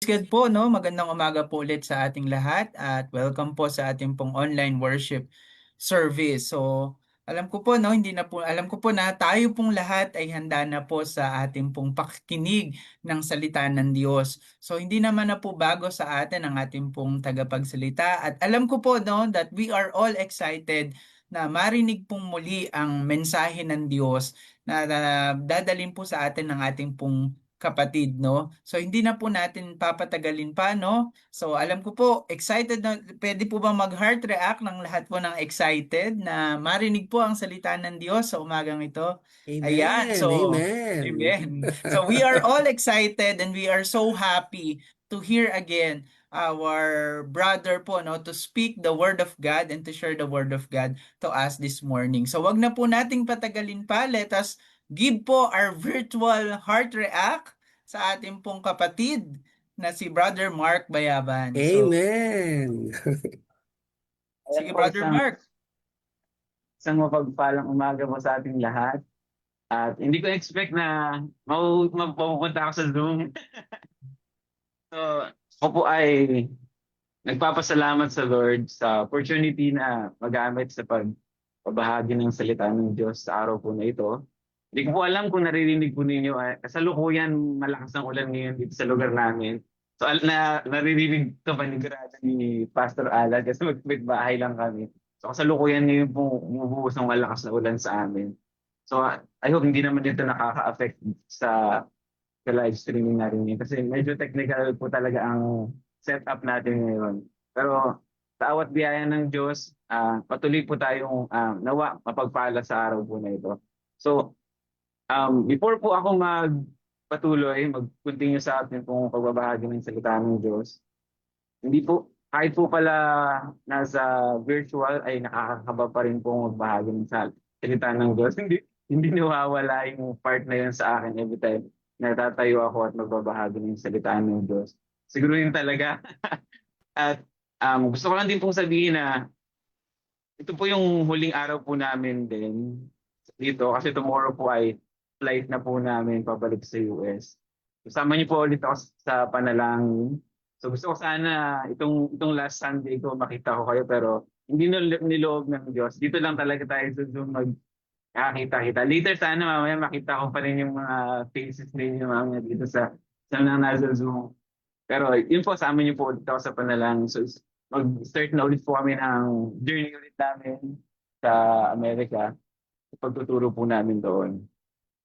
Good po, no? Magandang umaga po ulit sa ating lahat at welcome po sa ating pong online worship service. So, alam ko po, no, alam ko po na tayo pong lahat ay handa na po sa ating pong pakikinig ng salita ng Diyos. So, hindi naman na po bago sa atin ang ating pong tagapagsalita at alam ko po, no, that we are all excited na marinig pong muli ang mensahe ng Diyos na dadalhin po sa atin ng ating pong kapatid, no? So hindi na po natin papatagalin pa, no? So alam ko po, excited na, pwede po bang mag-heart react ng lahat po ng excited na marinig po ang salita ng Diyos sa umagang ito? Ayan, Amen. so, Amen. amen. So we are all excited and we are so happy to hear again our brother po, no, to speak the word of God and to share the word of God to us this morning. So wag na po nating patagalin pa. Let us give po our virtual heart react sa ating pong kapatid na si Brother Mark Bayaban. So, Amen. Ayan sige po, Brother Mark. isang mapagpalang umaga po sa ating lahat. At hindi ko expect na mapupunta ako sa Zoom. So, ako po ay nagpapasalamat sa Lord sa opportunity na magamit sa pagbabahagi ng salita ng Diyos sa araw po na ito. Hindi ko po alam kung naririnig po ninyo. Kasalukuyan malakas ang ulan ngayon dito sa lugar namin. So, naririnig ito panigurado ni Pastor Alan kasi magkapit bahay lang kami. So, kasalukuyan ngayon po bumubuhos ng malakas na ulan sa amin. So, I hope hindi naman dito nakaka-affect sa live streaming natin ngayon. Kasi medyo technical po talaga ang setup natin ngayon. Pero sa awat biyaya ng Diyos, patuloy po tayong nawa mapagpala sa araw po na ito. So, before po ako mag-continue sa atin pong pagbabahagi ng salita ng Diyos, hindi po, kahit po pala nasa virtual ay nakakakaba pa rin po magbahagi ng salita ng Diyos. Hindi nawawala yung part na yun sa akin every time natatayo ako at magbabahagi ng salita ng Diyos. Siguro yun talaga. At gusto ko lang din pong sabihin na ito po yung huling araw po namin din dito kasi tomorrow po ay flight na po namin pabalik sa US. Kasama niyo po ulit ako sa panalangin. So gusto ko sana itong last Sunday ko makita ko kayo pero hindi niloob ng Diyos. Dito lang talaga tayo sa Zoom magkakita-kita. Later sana mamaya makita ko pa rin yung mga faces ninyo mamaya dito sa mga nasa Zoom. Pero yun po, sa amin niyo po ulit ako sa panalangin. So mag-start na ulit po kami ng journey ulit namin sa Amerika. Pagtuturo po namin doon.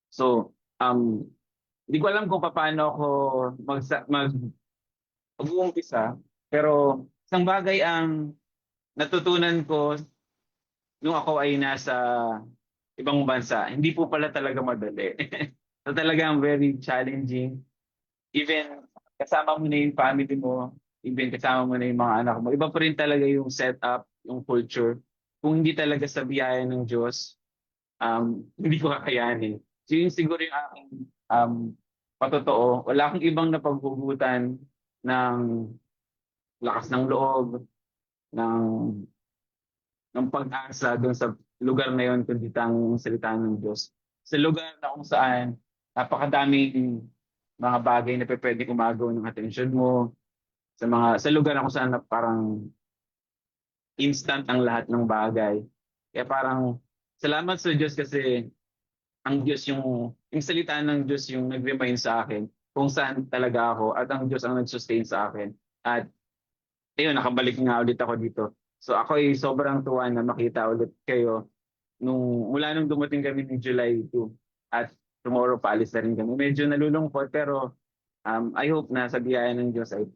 So, hindi ko alam kung paano ako mag-uumpisa, pero isang bagay ang natutunan ko nung ako ay nasa ibang bansa, hindi po pala talaga madali. So talagang very challenging. Even kasama mo na yung family mo, even kasama mo na yung mga anak mo, iba pa rin talaga yung setup, yung culture. Kung hindi talaga sa biyaya ng Diyos, hindi ko kakayanin. So yun siguro yung aking patotoo. Wala akong ibang napaghugutan ng lakas ng loob, ng, ng pag-asa doon sa lugar na yun, kundi tanging salita ng Diyos. Sa lugar na kung saan napakadaming mga bagay na pwede umagaw ng atensyon mo, sa lugar na kung saan na parang instant ang lahat ng bagay. Kaya parang salamat sa Diyos kasi ang Diyos yung salita ng Diyos yung nag-remind sa akin kung saan talaga ako at ang Diyos ang nag-sustain sa akin. At ayun, nakabalik nga ulit ako dito. So ako ay sobrang tuwa na makita ulit kayo mula nung dumating kami ng July 2 at tomorrow paalis na rin kami. Medyo nalulungkot pero I hope na sa biyaya ng Diyos ay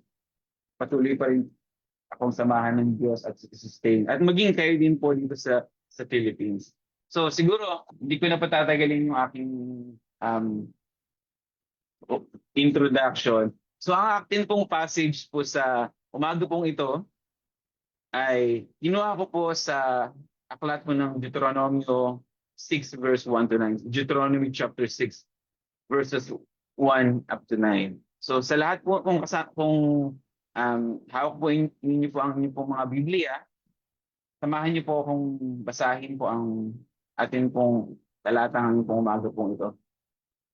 patuloy pa rin akong samahan ng Diyos at sustain. At maging kayo din po dito sa Philippines. So siguro, hindi ko na patatagalin yung aking um, introduction. So ang akin pong passage po sa umaga pong ito ay ginawa ko po sa aklat po ng Deuteronomio 6 verse 1 to 9. Deuteronomy chapter 6 verses 1 up to 9. So sa lahat po kung hawak po ninyo po ang inyong pong mga Biblia, samahan niyo po akong basahin po ang atin pong talatang pong umaga pong ito.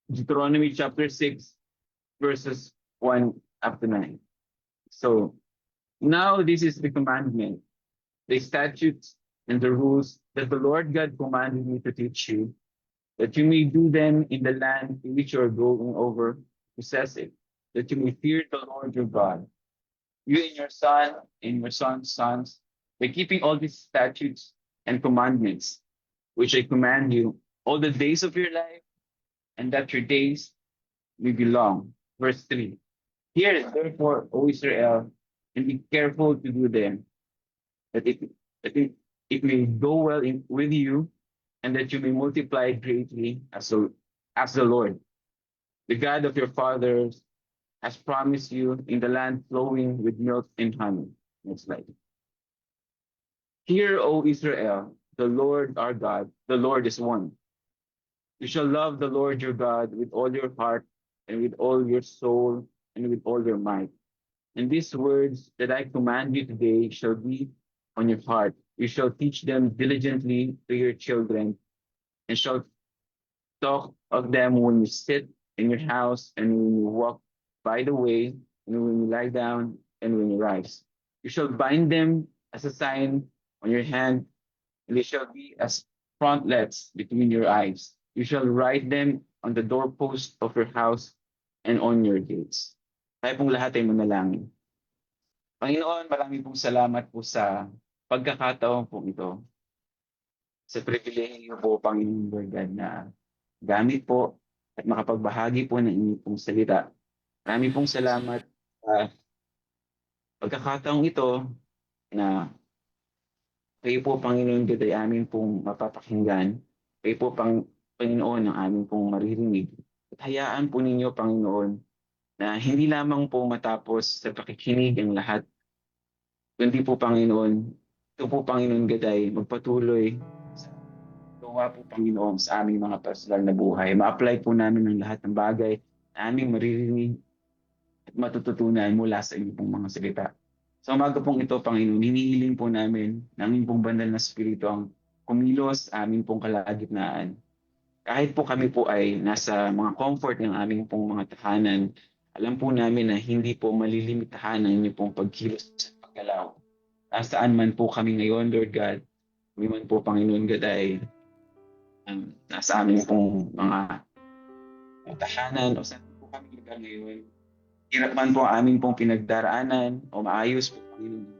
Deuteronomy chapter 6 verses 1 up to 9. So now this is the commandment, the statutes and the rules that the Lord God commanded me to teach you, that you may do them in the land in which you are going over to possess it, that you may fear the Lord your God, you and your son and your son's sons, by keeping all these statutes and commandments, which I command you all the days of your life, and that your days may be long. Verse 3. Hear therefore, O Israel, and be careful to do them, that it may go well with you, and that you may multiply greatly as the Lord, the God of your fathers, has promised you in the land flowing with milk and honey. Next slide. Hear, O Israel, the Lord our God, the Lord is one. You shall love the Lord your God with all your heart and with all your soul and with all your might. And these words that I command you today shall be on your heart. You shall teach them diligently to your children, and shall talk of them when you sit in your house, and when you walk by the way, and when you lie down, and when you rise. You shall bind them as a sign on your hand, and they shall be as frontlets between your eyes. You shall write them on the doorpost of your house and on your gates. Tayo pong lahat ay manalangin. Panginoon, marami pong salamat po sa pagkakataon po ito, sa pribilehiyo po, Panginoon Lord God, na gamit po at makapagbahagi po ng inyong pong salita. Marami pong salamat sa pagkakataong ito na kayo po, Panginoon God, ay amin pong mapapakinggan. Kayo po, Panginoon, ang amin pong maririnig. At hayaan po ninyo, Panginoon, na hindi lamang po matapos sa pakikinig ang lahat, kundi po, Panginoon, ito po, Panginoon God, ay magpatuloy sa gawa po, Panginoon, sa aming mga personal na buhay. Ma-apply po namin ang lahat ng bagay na aming maririnig at matututunan mula sa inyong pong mga salita. Sa umaga pong ito, Panginoon, hinihiling po namin ng aming pong banal na spirito ang kumilos sa aming pong kalagitnaan. Kahit po kami po ay nasa mga comfort ng aming pong mga tahanan, alam po namin na hindi po malilimitahan ang inyong pong pagkilos at paggalaw. Nasaan man po kami ngayon, Lord God, kami man po, Panginoon God, ay nasa aming pong mga tahanan o saan po kami lugar ngayon. Hirap man po ang aming pong pinagdaraanan o maayos po, Panginoon.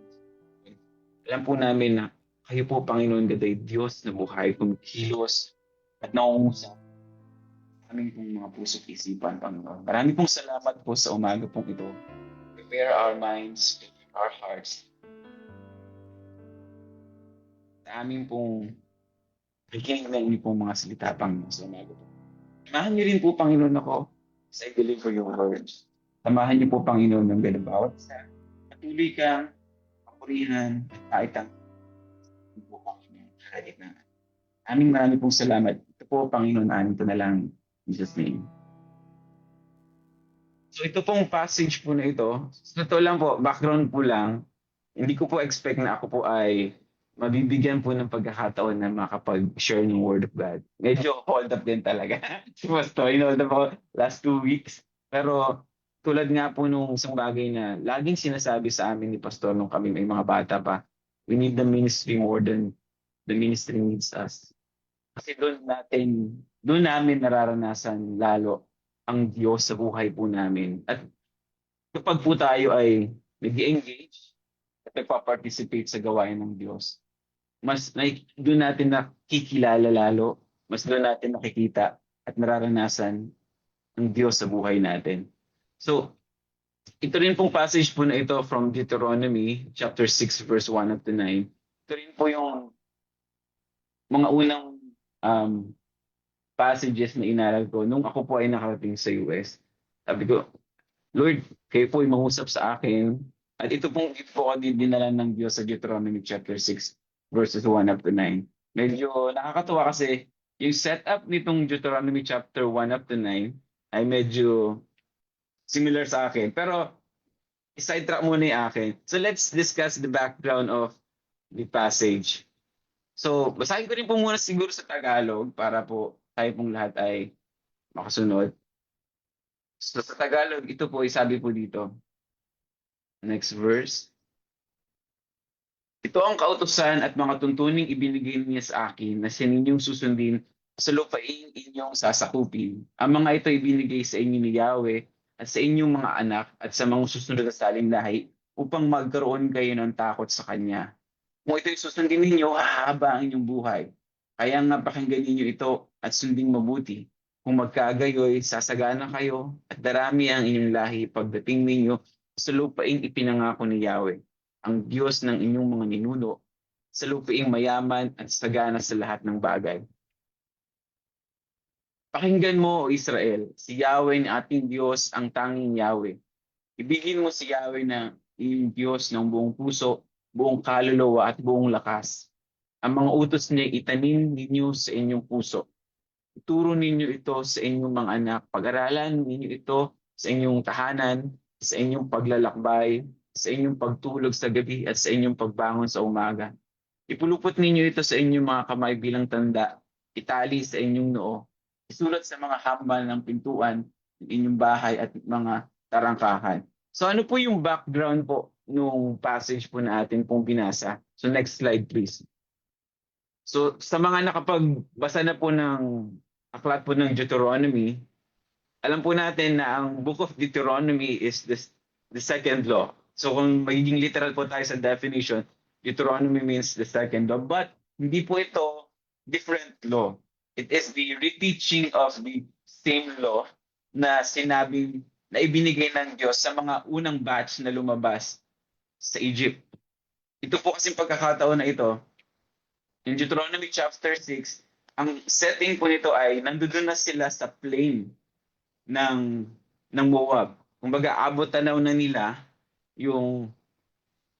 Alam po namin na kayo po, Panginoon, God, ay Diyos na buhay, kumikilos at naungusap sa aming pong mga puso't isipan, Panginoon. Marami pong salamat po sa umaga pong ito. Prepare our minds, prepare our hearts sa aming pong pakikinig ng inyong pong mga salita, Panginoon, sa umaga po. Samahan niyo rin po, Panginoon, ako sa I deliver your words. Samahan niyo po, Panginoon, ng ganun bawat isa. Patuloy kang papurihan at kaitang po, Panginoon, kahit na. Aming marami pong salamat. Ito po, Panginoon, aming ito na lang. In Jesus' name. So ito pong passage po na ito, sa totoo lang po, background po lang, hindi ko po expect na ako po ay mabibigyan po ng pagkakataon na makapag-share ng Word of God. Medyo hold up din talaga. Si Pastor, hold up ako last 2 weeks. Pero tulad nga po nung isang bagay na laging sinasabi sa amin ni Pastor nung kami may mga bata pa, we need the ministry more than the ministry needs us. Kasi doon namin nararanasan lalo ang Diyos sa buhay po namin. At kapag po tayo ay nag-engage at nagpa-participate sa gawain ng Diyos, doon natin nakikilala lalo, mas doon natin nakikita at nararanasan ang Diyos sa buhay natin. So, ito rin pong passage po na ito from Deuteronomy chapter 6 verse 1 up to 9. Ito rin po yung mga unang passages na inaral ko nung ako po ay nakarating sa US. Sabi ko, Lord, kayo po ay mangusap sa akin. At ito pong gift po ako dinala ng Diyos sa Deuteronomy chapter 6 verses 1 up to 9. Medyo nakakatuwa kasi yung setup nitong Deuteronomy chapter 1 up to 9 ay medyo similar sa akin. Pero isidetrack muna yung akin. So let's discuss the background of the passage. So basahin ko rin po muna siguro sa Tagalog para po tayo pong lahat ay makasunod. So sa Tagalog, ito po ay sabi po dito. Next verse. Ito ang kautusan at mga tuntuning ibinigay niya sa akin na sa ninyong susundin sa lupain inyong sasakupin. Ang mga ito ibinigay sa inyo ni Yahweh at sa inyong mga anak at sa mga susunod na saling lahi upang magkaroon kayo ng takot sa Kanya. Kung ito'y susundin ninyo, hahaba ang inyong buhay. Kaya nga pakinggan ninyo ito at sundin mabuti. Kung magkagayoy, sasagana kayo at darami ang inyong lahi pagdating ninyo sa lupaing ipinangako ni Yahweh, ang Diyos ng inyong mga ninuno, sa lupaing mayaman at sagana sa lahat ng bagay. Pakinggan mo, O Israel, si Yahweh ni ating Diyos ang tanging Yahweh. Ibigin mo si Yahweh na iyong Diyos ng buong puso, buong kaluluwa at buong lakas. Ang mga utos niya itanim ninyo sa inyong puso. Ituro ninyo ito sa inyong mga anak. Pag-aralan ninyo ito sa inyong tahanan, sa inyong paglalakbay, sa inyong pagtulog sa gabi at sa inyong pagbangon sa umaga. Ipulupot ninyo ito sa inyong mga kamay bilang tanda, itali sa inyong noo, isulat sa mga hambal ng pintuan ng inyong bahay at mga tarangkahan. So ano po yung background po nung passage po na atin pong binasa? So next slide please. So sa mga nakapagbasa na po ng aklat po ng Deuteronomy, alam po natin na ang Book of Deuteronomy is the second law. So kung magiging literal po tayo sa definition, Deuteronomy means the second law. But hindi po ito different law. It is the reteaching of the same law na sinabing na ibinigay ng Diyos sa mga unang batch na lumabas sa Egypt. Ito po kasing pagkakataon na ito, in Deuteronomy chapter 6, ang setting po nito ay nandoon na sila sa plain ng Moab. Kumbaga, abot tanaw na nila yung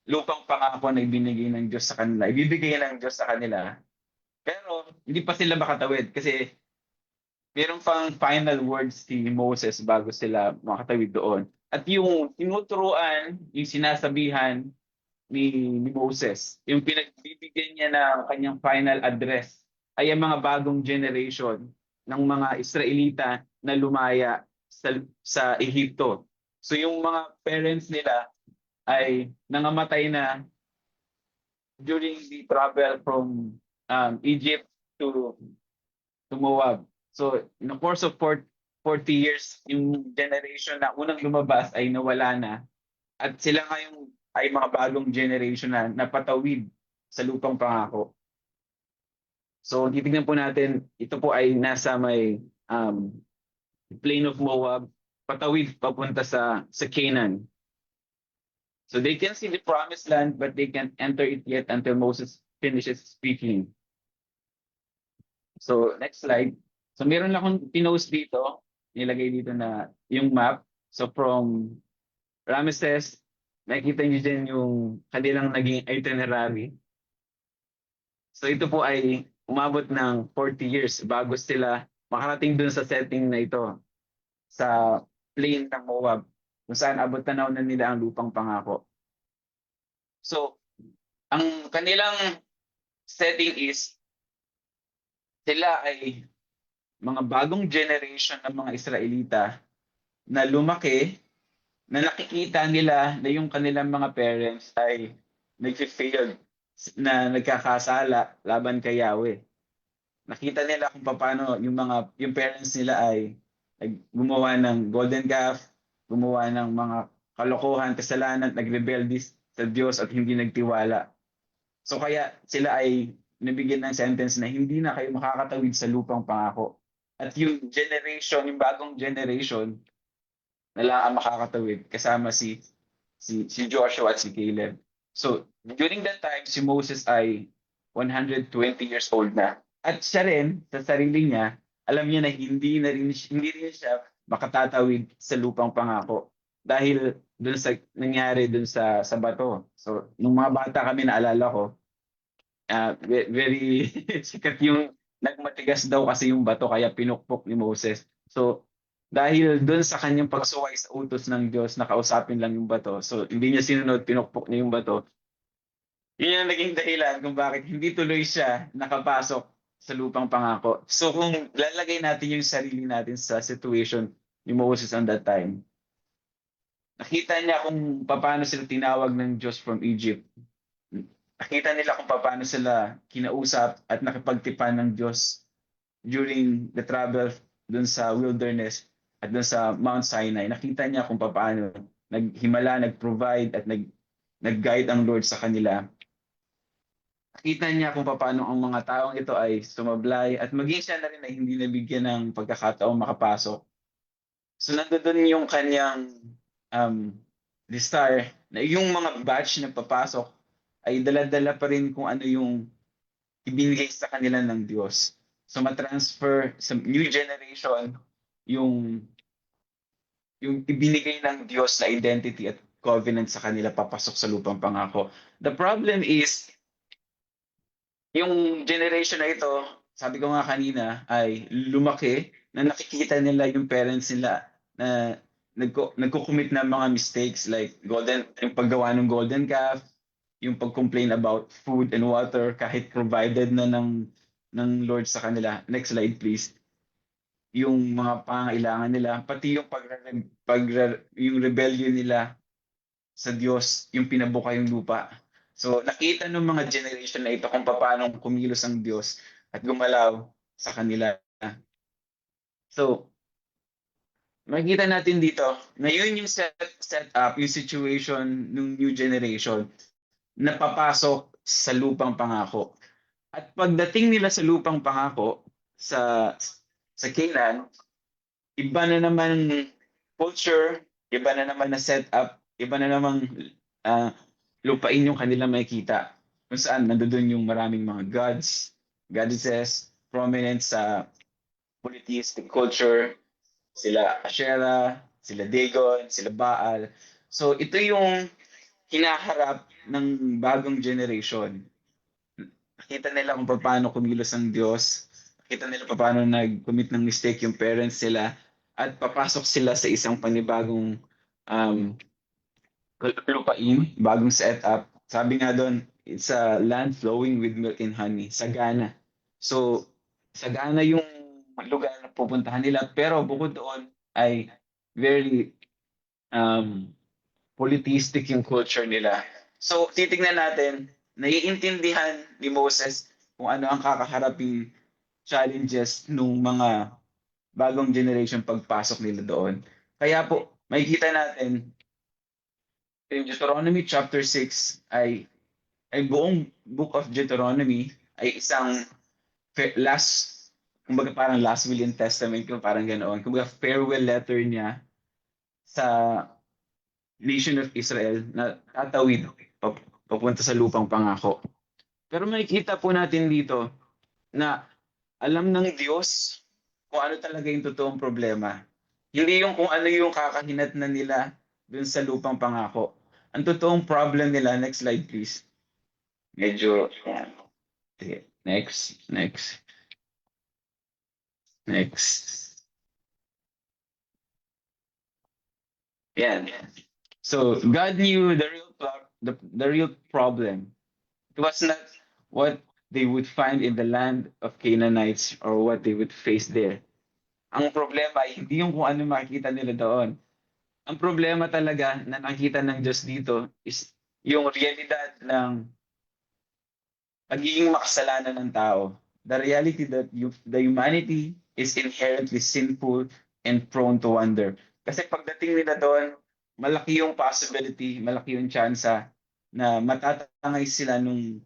lupang pangako na ibinigay ng Diyos sa kanila. Ibibigay ng Diyos sa kanila. Pero hindi pa sila makatawid kasi mayroong pang final words si Moses bago sila makatawid doon. At yung tinuturuan, yung sinasabihan ni Moses, yung pinagbibigyan niya ng kanyang final address ay ang mga bagong generation ng mga Israelita na lumaya sa Ehipto. So yung mga parents nila ay nangamatay na during the travel from Egypt to Moab. So in the course of 40 years, yung generation na unang lumabas ay nawala na at sila ngayon ay mga bagong generation na napatawid sa lupang pangako. So titignan po natin, ito po ay nasa may plain of Moab, patawid papunta sa Canaan. So they can see the promised land, but they can't enter it yet until Moses finishes speaking. So next slide. So meron lang akong pinost dito, nilagay dito na yung map. So from Ramesses, nakikita niyo dyan yung kanilang naging itinerary. So ito po ay umabot ng 40 years bago sila makarating dun sa setting na ito, sa plain ng Moab, kung saan abot tanaw na nila ang lupang pangako. So, ang kanilang setting is, sila ay mga bagong generation ng mga Israelita na lumaki, na nakikita nila na yung kanilang mga parents ay nag-fail, na nagkakasala laban kay Yahweh. Nakita nila kung paano yung parents nila ay gumawa ng golden calf, gumawa ng mga kalokohan, kasalanan, nagrebelde sa Diyos at hindi nagtiwala. So kaya sila ay nabigyan ng sentence na hindi na kayo makakatawid sa lupang pangako. At yung generation, yung bagong generation, na lang ang makakatawid kasama si Joshua at si Caleb. So during that time, si Moses ay 120 years old na. At siya rin, sa sarili niya, alam niya na hindi rin siya makatatawid sa lupang pangako dahil dun sa nangyari dun sa bato. So nung mga bata kami, naalala ko, very sikat yung nagmatigas daw kasi yung bato kaya pinukpok ni Moses. So dahil doon sa kanyang pagsuway sa utos ng Diyos, nakausapin lang yung bato. So hindi niya sinunod, pinukpok niya yung bato. Yun yung naging dahilan kung bakit hindi tuloy siya nakapasok sa lupang pangako. So kung lalagay natin yung sarili natin sa situation ni Moses on that time, Nakita niya kung paano sila tinawag ng Diyos from Egypt. Nakita nila kung paano sila kinausap at nakipagtipan ng Diyos during the travel dun sa wilderness at dun sa Mount Sinai. Nakita niya kung paano naghimala, nag-provide at nag-guide ang Lord sa kanila. Nakita niya kung paano ang mga taong ito ay sumablay at maging siya na rin ay hindi nabigyan ng pagkakataong makapasok. So nandoon yung kanyang um, desire na yung mga batch na papasok ay dala-dala pa rin kung ano yung ibinigay sa kanila ng Diyos. So matransfer sa new generation yung yung ibinigay ng Diyos na identity at covenant sa kanila papasok sa lupang pangako. The problem is, yung generation na ito, sabi ko nga kanina, ay lumaki na nakikita nila yung parents nila na nagko-commit ng mga mistakes like yung paggawa ng golden calf, yung pag-complain about food and water kahit provided na ng Lord sa kanila. Next slide please. Yung mga pangangailangan nila, pati yung yung rebellion nila sa Diyos, yung pinabuka yung lupa. So nakita ng mga generation na ito kung paano kumilos ang Diyos at gumalaw sa kanila. So makikita natin dito, ngayon yung set up, yung situation ng new generation na papasok sa lupang pangako. At pagdating nila sa lupang pangako, sa Canaan, iba na naman culture, iba na naman na setup, iba na naman uh, lupain yung kanila makikita. Kung saan nandoon yung maraming mga gods, goddesses, prominent sa polytheistic culture, sila Asherah, sila Dagon, sila Baal. So ito yung hinaharap ng bagong generation. Nakita nila kung paano kumilos ang Diyos. Nakita nila paano nag-commit ng mistake yung parents sila at papasok sila sa isang panibagong um, lupain, bagong setup. Sabi nga doon, it's a land flowing with milk and honey, sagana. So, sagana yung lugar na pupuntahan nila, pero bukod doon ay very um, polytheistic yung culture nila. So, titingnan natin, naiintindihan ni Moses kung ano ang kakaharaping challenges nung mga bagong generation pagpasok nila doon. Kaya po, makikita natin in Deuteronomy chapter 6 ay buong book of Deuteronomy ay isang last, kumbaga parang last will and testament, kung parang ganoon. Kumbaga farewell letter niya sa nation of Israel na tatawid papunta sa lupang pangako. Pero makikita po natin dito na alam ng Diyos kung ano talaga yung totoong problema. Hindi yung kung ano yung kakahinat na nila dun sa lupang pangako. Ang totoong problem nila, next slide please. Medyo, yan. Sige. Next. Yan. So God knew the real problem. It was not what they would find in the land of Canaanites or what they would face there. Ang problema ay hindi yung kung ano makikita nila doon. Ang problema talaga na nakita ng Diyos dito is yung realidad ng pagiging makasalanan ng tao. The reality that the humanity is inherently sinful and prone to wander. Kasi pagdating nila doon, malaki yung possibility, malaki yung tsansa na matatangay sila nung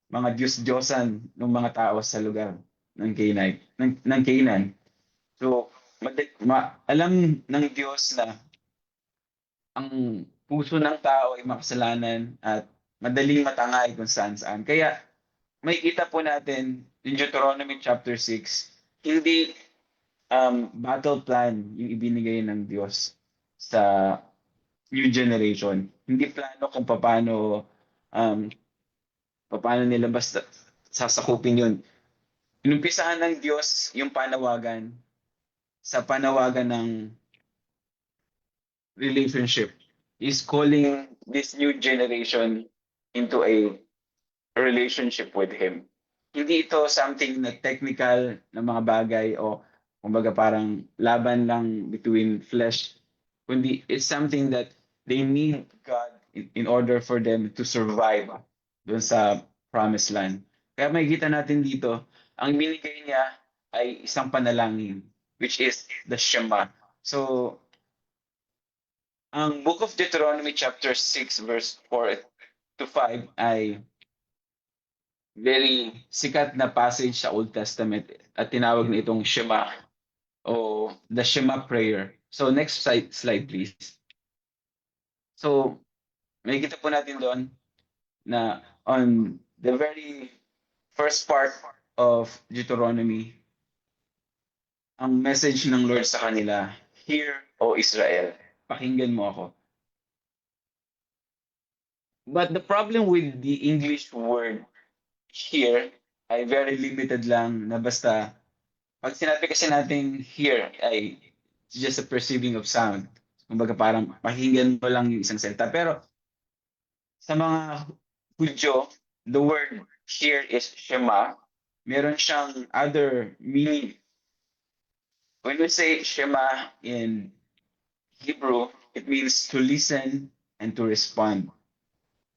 mga Diyos-Diyosan ng mga tao sa lugar ng Canaan. Ng Canaan. So, alam ng Diyos na ang puso ng tao ay makasalanan at madaling matangay kung saan-saan. Kaya makikita po natin in Deuteronomy chapter 6, hindi battle plan yung ibinigay ng Diyos sa new generation. Hindi plano kung um, paano nila basta sasakupin yun. Inumpisahan ng Diyos yung panawagan sa panawagan ng relationship. Is calling this new generation into a relationship with Him. Hindi ito something na technical na mga bagay o kumbaga parang laban lang between flesh, kundi it's something that they need God in order for them to survive doon sa promised land. Kaya makikita natin dito, ang binigay niya ay isang panalangin, which is the Shema. So, ang Book of Deuteronomy chapter 6 verse 4 to 5 ay very sikat na passage sa Old Testament at tinawag na itong Shema o the Shema prayer. So next slide please. So makikita po natin doon na on the very first part of Deuteronomy, ang message ng Lord sa kanila, Hear, O Israel, pakinggan mo ako. But the problem with the English word here ay very limited lang na basta pag sinabi kasi natin here ay it's just a perceiving of sound. Kumbaga parang pakinggan mo lang yung isang salita. Pero sa mga Hudyo, the word here is Shema. Meron siyang other meaning. When we say Shema in Hebrew, it means to listen and to respond.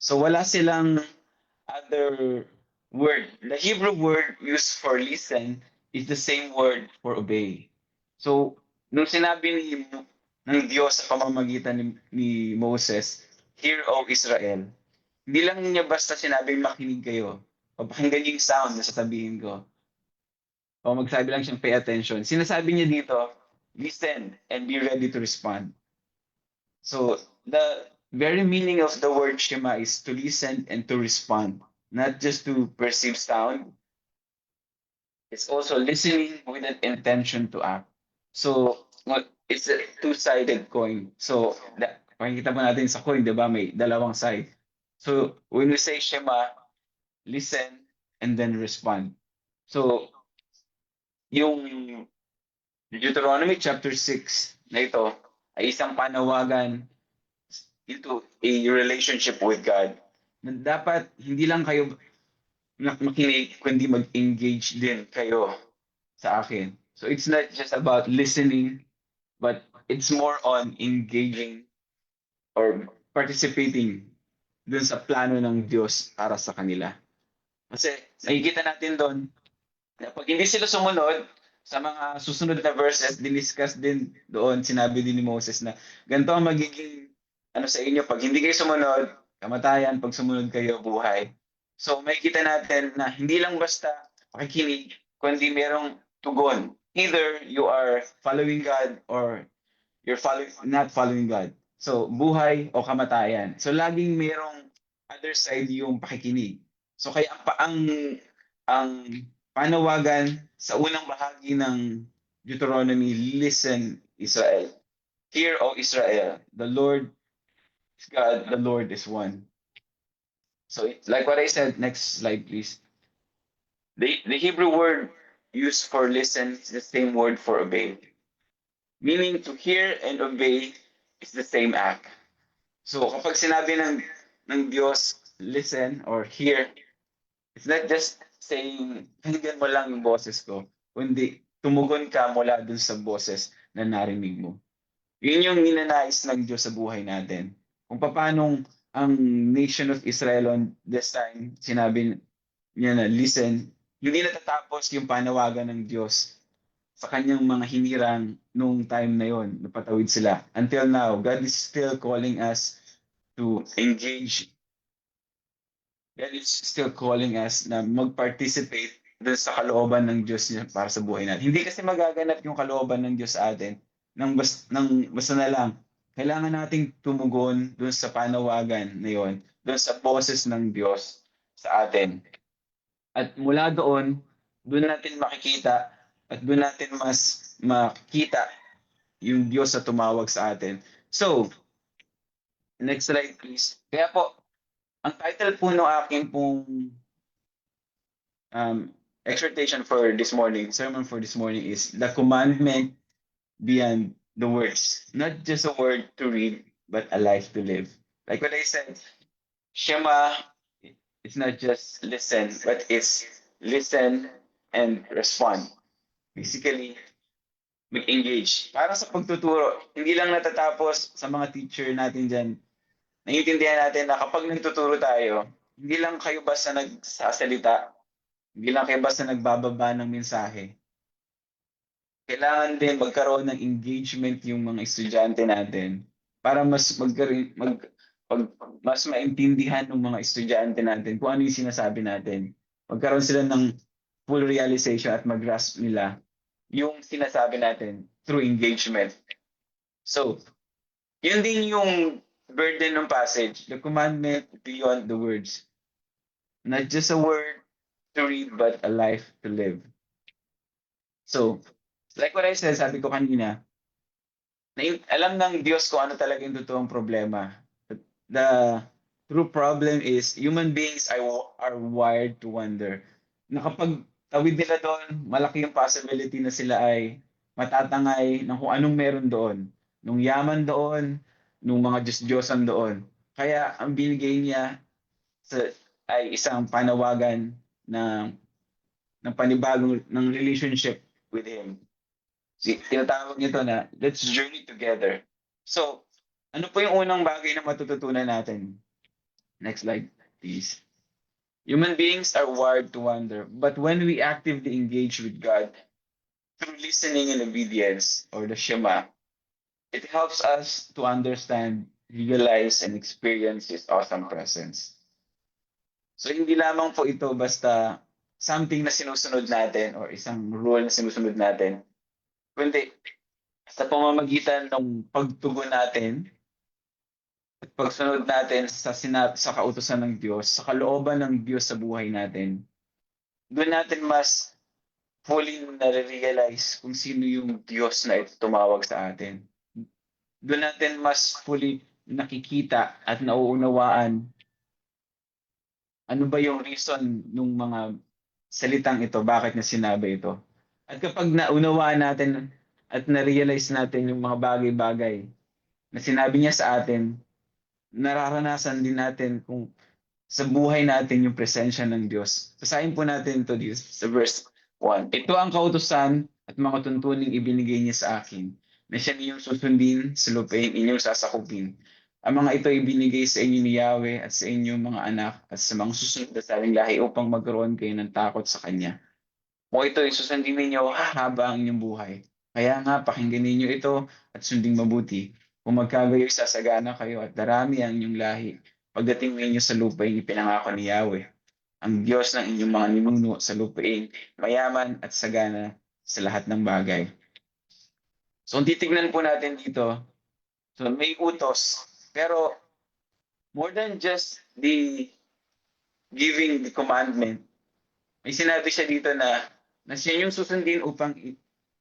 So wala silang other word. The Hebrew word used for listen is the same word for obey. So, nung sinabi ng Diyos sa pamamagitan ni Moses, Hear, O Israel, hindi lang niya basta sinabing makinig kayo, o pakinggan niyo yung sound na sasabihin ko, o magsabi lang siyang pay attention. Sinasabi niya dito, listen and be ready to respond. So, the very meaning of the word Shema is to listen and to respond, not just to perceive sound. It's also listening with an intention to act. So, it's a two-sided coin. So, makikita mo natin sa coin, di ba, may dalawang side. So, when we say Shema, listen and then respond. So, yung Deuteronomy chapter 6 na ito ay isang panawagan into a relationship with God. Na dapat hindi lang kayo makinig, kundi mag-engage din kayo sa akin. So it's not just about listening, but it's more on engaging or participating dun sa plano ng Diyos para sa kanila. Kasi nakikita natin doon na pag hindi sila sumunod sa mga susunod na verses, diniscuss din doon, sinabi din ni Moses na ganito ang magiging ano sa inyo, pag hindi kayo sumunod, kamatayan, pag sumunod kayo, buhay. So may kita natin na hindi lang basta pakikinig, kundi merong tugon. Either you are following God or not following God. So buhay o kamatayan. So laging merong other side yung pakikinig. So kaya ang panawagan sa unang bahagi ng Deuteronomy, listen Israel. Hear, O Israel, the Lord is God, the Lord is one. So like what I said, next slide please. The Hebrew word used for listen is the same word for obey. Meaning to hear and obey is the same act. So kapag sinabi ng Diyos, listen or hear, it's not just saying, pakinggan mo lang yung boses ko, kundi tumugon ka mula dun sa boses na narinig mo. Yun yung ninanais ng Diyos sa buhay natin. Kung paano ang nation of Israel on this time, sinabi niya na, listen, hindi natatapos yung panawagan ng Diyos sa kanyang mga hinirang nung time na yon, napatawid sila. Until now, God is still calling us to engage. God is still calling us na mag-participate dun sa kalooban ng Diyos niya para sa buhay natin. Hindi kasi magaganap yung kalooban ng Diyos sa atin ng basta na lang. Kailangan nating tumugon dun sa panawagan na yon, dun sa boses ng Diyos sa atin. At mula doon natin makikita at doon natin mas makita yung Diyos na tumawag sa atin. So, next slide please. Kaya po, ang title po ng aking pong exhortation for this morning, sermon for this morning is The Commandment Beyond the Words. Not just a word to read, but a life to live. Like what I said, Shema, it's not just listen, but it's listen and respond. Basically, mag-engage. Para sa pagtuturo, hindi lang natatapos sa mga teacher natin dyan. Naiintindihan natin na kapag nagtuturo tayo, hindi lang kayo basta nagsasalita, hindi lang kayo basta nagbababa ng mensahe. Kailangan din magkaroon ng engagement yung mga estudyante natin para mas maintindihan ng mga estudyante natin kung ano yung sinasabi natin. Magkaroon sila ng full realization at mag-grasp nila yung sinasabi natin through engagement. So, yun din yung burden ng passage, the commandment beyond the words. Not just a word to read, but a life to live. So, like what I said, sabi ko kanina, alam ng Diyos kung ano talaga yung totoong problema. The true problem is human beings are wired to wonder. Na kapag tawid nila doon, malaki yung possibility na sila ay matatangay ng kung anong meron doon. Nung yaman doon, nung mga Diyos-Diyosan doon. Kaya ang binigay niya sa, ay isang panawagan ng, ng panibagong ng relationship with Him. Tinatawag nito na, let's journey together. So, ano po yung unang bagay na matututunan natin? Next slide, please. Human beings are wired to wonder, but when we actively engage with God through listening and obedience, or the Shema, it helps us to understand, realize, and experience His awesome presence. So, hindi lamang po ito basta something na sinusunod natin or isang rule na sinusunod natin, kundi sa pamamagitan ng pagtugon natin at pagsunod natin sa kautusan ng Diyos, sa kalooban ng Diyos sa buhay natin, doon natin mas fully na-realize kung sino yung Diyos na ito tumawag sa atin. Doon natin mas fully nakikita at nauunawaan ano ba yung reason ng mga salitang ito, bakit na sinabi ito. At kapag naunawaan natin at na-realize natin yung mga bagay-bagay na sinabi niya sa atin, nararanasan din natin kung sa buhay natin yung presensya ng Diyos. Basahin po natin ito dito sa verse 1. Ito ang kautusan at mga tuntuning ibinigay niya sa akin, na siya niyong susundin sa lupain inyong sasakupin. Ang mga ito ibinigay sa inyo ni Yahweh at sa inyong mga anak at sa mga susunod na saling lahi upang magkaroon kayo ng takot sa Kanya. Kung ito ay susundin ninyo haba ang inyong buhay. Kaya nga, pakinggan ninyo ito at sunding mabuti. Kung magkagayoy, sasagana kayo at darami ang inyong lahi. Pagdating ninyo sa lupain, ipinangako ni Yahweh, ang Diyos ng inyong mga ninuno sa lupain, mayaman at sagana sa lahat ng bagay. So, kung titignan po natin dito, so may utos. Pero, more than just the giving the commandment, may sinabi siya dito na siya yung susundin upang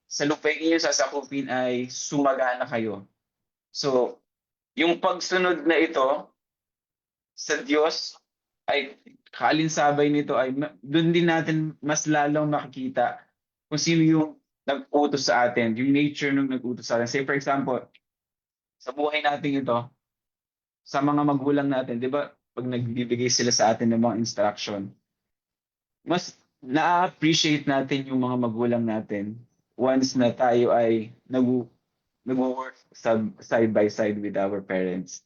sa lupain inyong sasakupin ay sumagana kayo. So, yung pagsunod na ito sa Diyos ay kalinsabay nito ay doon din natin mas lalong makikita kung sino yung nag-utos sa atin, yung nature nung nag-utos sa atin. Say for example, sa buhay natin ito, sa mga magulang natin, di ba, pag nagbibigay sila sa atin ng mga instruction, mas na-appreciate natin yung mga magulang natin once na tayo ay nag-work side by side with our parents.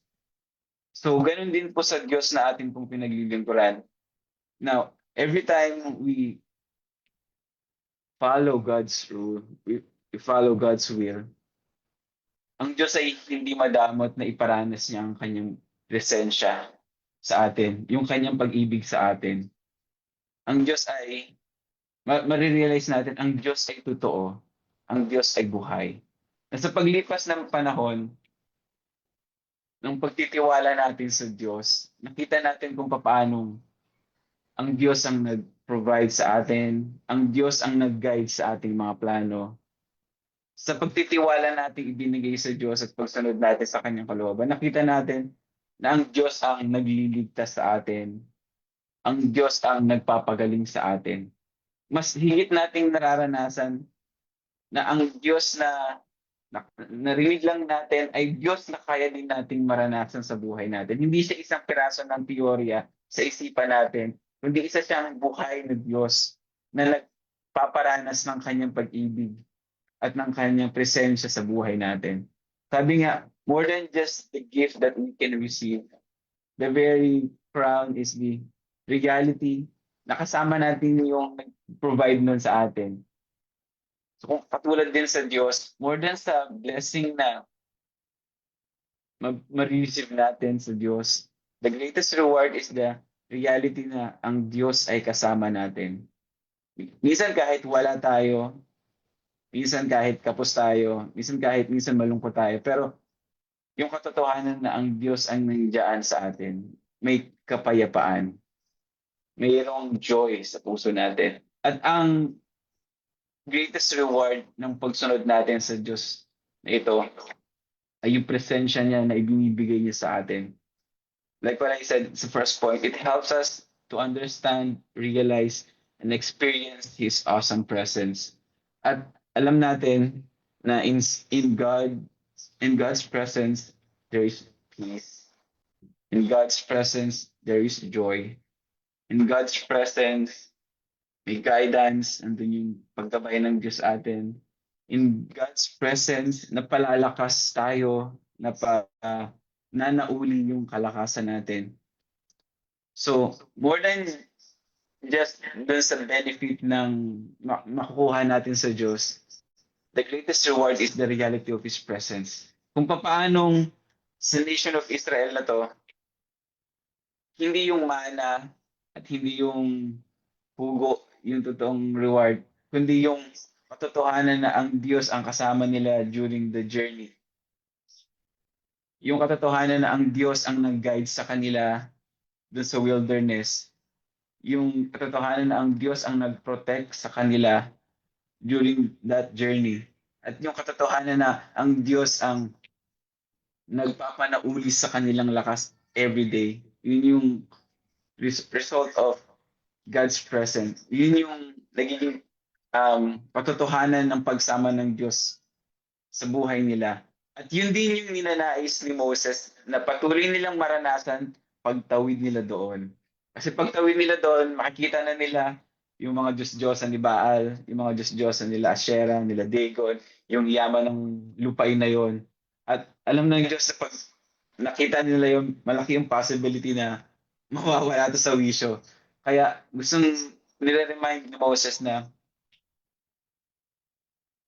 So, ganun din po sa Diyos na atin pong pinaglilingkuran. Now, every time we follow God's rule, we follow God's will, ang Diyos ay hindi madamot na iparanas niya ang kanyang presensya sa atin, yung kanyang pag-ibig sa atin. Ang Diyos ay, marirealize natin, ang Diyos ay totoo, ang Diyos ay buhay. Na sa paglipas ng panahon, ng pagtitiwala natin sa Diyos, nakita natin kung paano ang Diyos ang nag-provide sa atin, ang Diyos ang nag-guide sa ating mga plano. Sa pagtitiwala natin ibinigay sa Diyos at pagsunod natin sa kanyang kalooban, nakita natin na ang Diyos ang nagliligtas sa atin. Ang Diyos ang nagpapagaling sa atin. Mas higit nating nararanasan na ang Diyos na narinig lang natin ay Diyos na kaya din nating maranasan sa buhay natin. Hindi siya isang piraso ng teorya sa isipan natin, kundi isa siyang buhay na Diyos na nagpaparanas ng kanyang pag-ibig at ng kanyang presensya sa buhay natin. Sabi nga, more than just the gift that we can receive, the very crown is the reality na kasama natin yung nag-provide nun sa atin. So kung katulad din sa Diyos, more than sa blessing na ma-receive natin sa Diyos, the greatest reward is the reality na ang Diyos ay kasama natin. Minsan kahit wala tayo, minsan kahit kapos tayo, minsan malungkot tayo, pero yung katotohanan na ang Diyos ang nandiyan sa atin, may kapayapaan, mayroong joy sa puso natin. At ang greatest reward ng pagsunod natin sa Diyos na ito ay yung presensya niya na ibinibigay niya sa atin. Like what I said sa first point, it helps us to understand, realize, and experience His awesome presence. At alam natin na in God's presence, there is peace. In God's presence, there is joy. In God's presence, may guidance, andun yung pagtabay ng Diyos atin. In God's presence, napalalakas tayo, nanauli yung kalakasan natin. So, more than just dun sa benefit ng makukuha natin sa Diyos, the greatest reward is the reality of His presence. Kung paanong sa nation of Israel na to, hindi yung mana at hindi yung hugo yung totoong reward, kundi yung katotohanan na ang Diyos ang kasama nila during the journey. Yung katotohanan na ang Diyos ang nag-guide sa kanila dun sa wilderness. Yung katotohanan na ang Diyos ang nag-protect sa kanila during that journey. At yung katotohanan na ang Diyos ang nagpapanauli sa kanilang lakas every day. Yun yung result of God's presence. Yun yung nagiging katotohanan ng pagsama ng Diyos sa buhay nila. At yun din yung ninanais ni Moses na patuloy nilang maranasan pagtawid nila doon. Kasi pagtawid nila doon, makikita na nila yung mga Diyos-Diyosan ni Baal, yung mga Diyos-Diyosan nila Asherah, nila Dagon, yung yaman ng lupain na yon. At alam ng Diyos na pag nakita nila yung malaki yung possibility na mawawala to sa wisyo. Kaya gustong nire-remind ni Moses na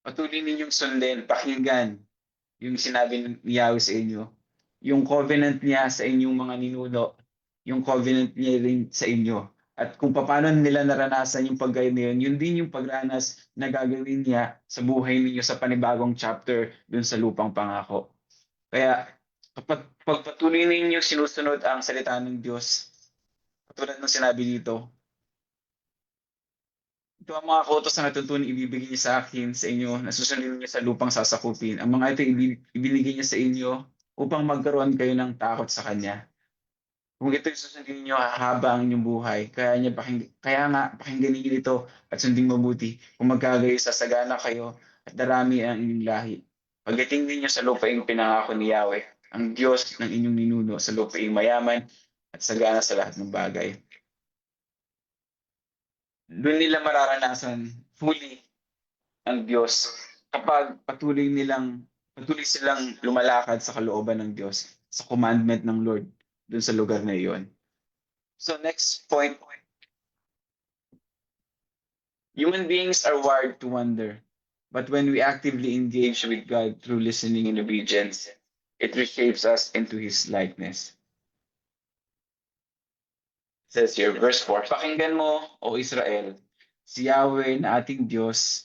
patuloy ninyong sundin, pakinggan yung sinabi ni Yahweh sa inyo. Yung covenant niya sa inyong mga ninuno, yung covenant niya rin sa inyo. At kung paano nila naranasan yung paggayon na yun din yung pagranas na gagawin niya sa buhay ninyo sa panibagong chapter dun sa lupang pangako. Kaya kapag pagpatuloy ninyo sinusunod ang salita ng Diyos, katulad ng sinabi dito, ito ang mga kautos na natutunan ibibigay niya sa akin, sa inyo, na susundin niyo sa lupang sasakupin. Ang mga ito ibinigay niya sa inyo upang magkaroon kayo ng takot sa Kanya. Kung ito yung susundin niyo, hahaba ang inyong buhay. Kaya nga, pakinggan niyo ito at sundin mabuti. Kung magkagayo, sasagana kayo at darami ang inyong lahi. Pagdating ninyo sa lupaing pinangako ni Yahweh, ang Diyos ng inyong ninuno sa lupaing mayaman at sagana sa lahat ng bagay. Doon nila mararanasan fully ang Diyos kapag patuloy silang lumalakad sa kalooban ng Diyos, sa commandment ng Lord doon sa lugar na iyon. So next point, human beings are wired to wonder, but when we actively engage with God through listening and obedience, it reshapes us into His likeness. Says here, verse 4, pakinggan mo, O Israel, si Yahweh na ating Diyos,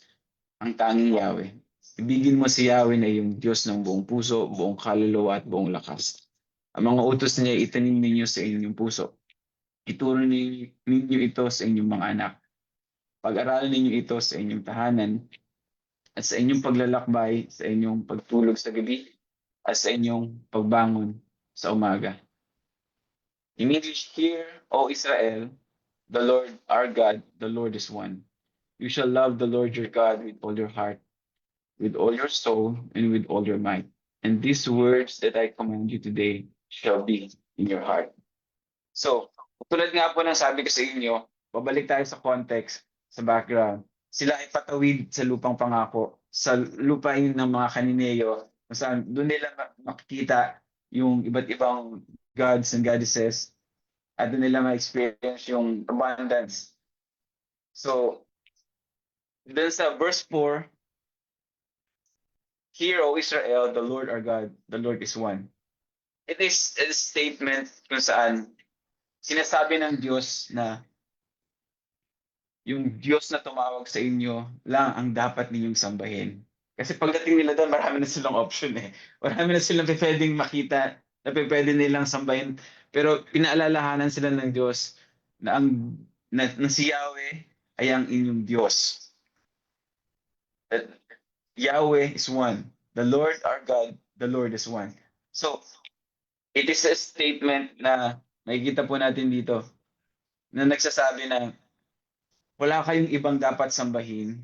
ang tanging Yahweh. Ibigin mo si Yahweh na yung Diyos ng buong puso, buong kaluluwa at buong lakas. Ang mga utos niya itanim ninyo sa inyong puso. Ituro ninyo ito sa inyong mga anak. Pag-aralan ninyo ito sa inyong tahanan at sa inyong paglalakbay, sa inyong pagtulog sa gabi at sa inyong pagbangon sa umaga. In English, hear, O Israel, the Lord our God, the Lord is one. You shall love the Lord your God with all your heart, with all your soul, and with all your might. And these words that I command you today shall be in your heart. So, tulad nga po ng sabi ko sa inyo, babalik tayo sa context, sa background. Sila ay patawid sa lupang pangako. sa lupain ng mga Kanineyo, kung saan doon nila makikita yung iba't ibang gods and goddesses at doon nila ma-experience yung abundance. So, dun sa verse 4, "Hear, O Israel, the Lord our God, the Lord is one." It is a statement kung saan sinasabi ng Diyos na yung Diyos na tumawag sa inyo lang ang dapat ninyong sambahin. Kasi pagdating nila doon, marami na silang option eh. Marami na silang pwedeng makita na pwede nilang sambahin. Pero pinaalalahanan sila ng Diyos na na si Yahweh ay ang inyong Diyos. That Yahweh is one. The Lord our God, the Lord is one. So, it is a statement na nakikita po natin dito na nagsasabi na wala kayong ibang dapat sambahin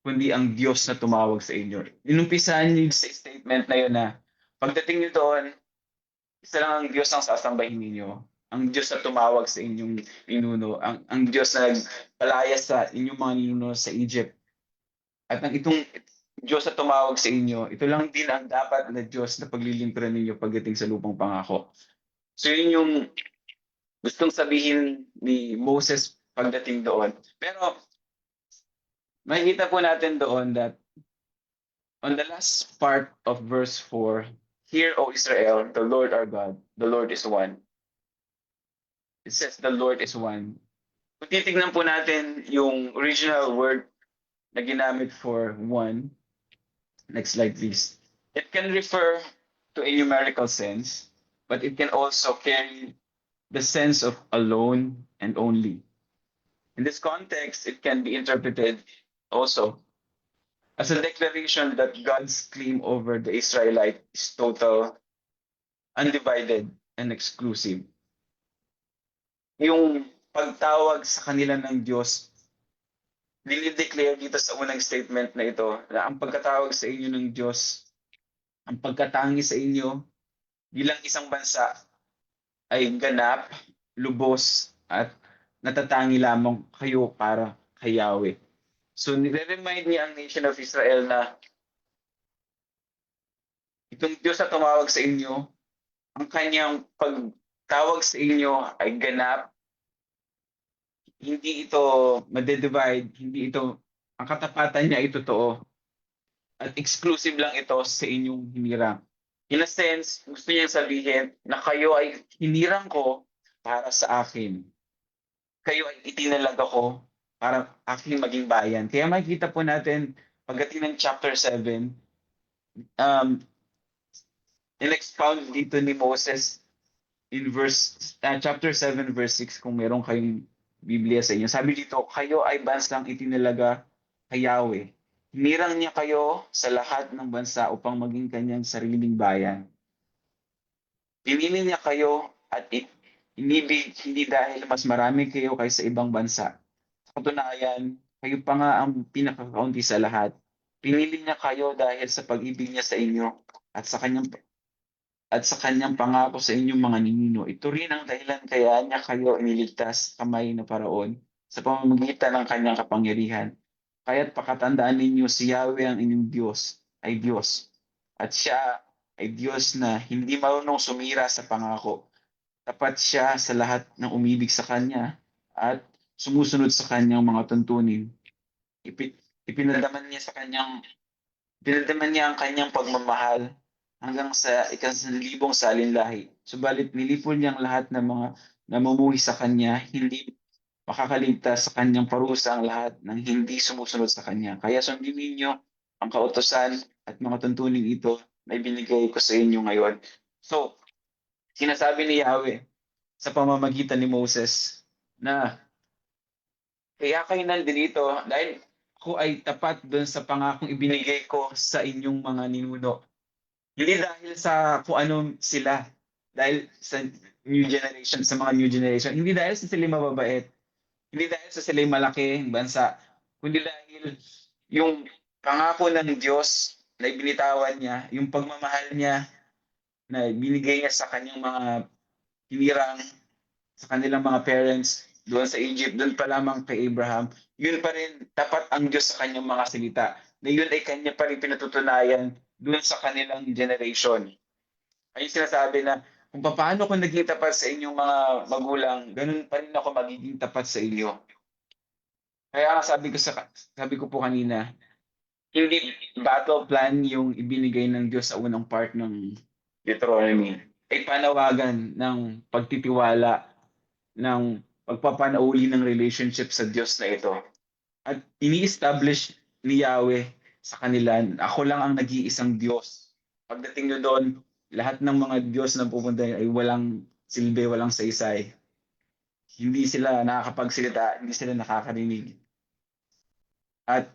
kundi ang Diyos na tumawag sa inyo. Inumpisahan niyo sa statement na yun na pagdating niyo doon, isa lang ang Diyos ang sasambahin ninyo. Ang Diyos na tumawag sa inyong ninuno. Ang Diyos na nagpalaya sa inyong mga ninuno sa Egypt. At ang itong Diyos na tumawag sa inyo, ito lang din ang dapat na Diyos na paglilingkuran ninyo pagdating sa lupang pangako. So yun yung gustong sabihin ni Moses pagdating doon. Pero makikita po natin doon that on the last part of verse 4, "Hear, O Israel, the Lord our God, the Lord is one." It says the Lord is one. Kung titignan po natin yung original word na ginamit for one, next slide please. It can refer to a numerical sense, but it can also carry the sense of alone and only. In this context, it can be interpreted also as a declaration that God's claim over the Israelite is total, undivided, and exclusive. Yung pagtawag sa kanila ng Diyos, dinideclare dito sa unang statement na ito na ang pagkatawag sa inyo ng Diyos, ang pagkatangi sa inyo bilang isang bansa ay ganap, lubos, at natatangi lamang kayo para kay Yahweh. So, nire-remind niya ang nation of Israel na itong Diyos na tumawag sa inyo, ang kanyang pagtawag sa inyo ay ganap, hindi ito madedivide, hindi ito, ang katapatan niya ay totoo, at exclusive lang ito sa inyong hinirang. In a sense, gusto niyang sabihin na kayo ay hinirang ko para sa akin. Kayo ay itinalag ako para aking maging bayan. Kaya makikita po natin pagdating ng chapter 7, um, in-expound dito ni Moses in chapter 7 verse 6 kung meron kayong Biblia sa inyo. Sabi dito, kayo ay bansang itinalaga kay Yahweh. Hinirang niya kayo sa lahat ng bansa upang maging kanyang sariling bayan. Pinili niya kayo at inibig hindi dahil mas marami kayo kaysa ibang bansa. Sa katunayan, kayo pa nga ang pinakakaunti sa lahat. Pinili niya kayo dahil sa pag-ibig niya sa inyo at sa kanyang pangako sa inyong mga ninuno. Ito rin ang dahilan kaya niya kayo iniligtas sa kamay na paraon sa pamamagitan ng kanyang kapangyarihan. Kaya't pakatandaan ninyo si Yahweh ang inyong Diyos ay Diyos. At siya ay Diyos na hindi marunong sumira sa pangako. Tapat siya sa lahat ng umibig sa Kanya at sumusunod sa Kanyang mga tuntunin. Ipinadaman niya pinadaman niya ang Kanyang pagmamahal hanggang sa ikasanlibong salinlahi. Subalit nilipol niyang lahat ng mga namumuhi sa Kanya, hindi makakaligtas sa Kanyang parusa ang lahat ng hindi sumusunod sa Kanya. Kaya sundin ninyo ang kautosan at mga tuntunin ito na ibinigay ko sa inyo ngayon. So, sinasabi ni Yahweh sa pamamagitan ni Moses na kaya kayo nandito dahil ako ay tapat doon sa pangakong ibinigay ko sa inyong mga ninuno. Hindi dahil sa kung ano sila, dahil sa new generation, sa mga new generation, hindi dahil sa sila mababait, hindi dahil sa sila malaki bansa, kundi dahil yung pangako ng Diyos na ibinitawan niya, yung pagmamahal niya na binigay niya sa kanyang mga hinirang, sa kanilang mga parents doon sa Egypt, doon pa lamang kay Abraham, yun pa rin tapat ang Diyos sa kanyang mga salita. na yun ay kanya pa rin pinatutunayan dun sa kanilang generation. Ay sinasabi na kung paano ko naging tapat sa inyong mga magulang, ganun pa rin ako magiging tapat sa inyo. Kaya nga sabi ko po kanina, hindi battle plan yung ibinigay ng Diyos sa unang part ng Deuteronomy. Ay panawagan ng pagtitiwala, ng pagpapanauli ng relationship sa Diyos na ito. At ini-establish ni Yahweh sa kanila, ako lang ang nag-iisang Diyos. Pagdating nyo doon, lahat ng mga Diyos na pupunta ay walang silbi, walang saysay. Hindi sila nakakapagsalita, hindi sila nakakarinig. At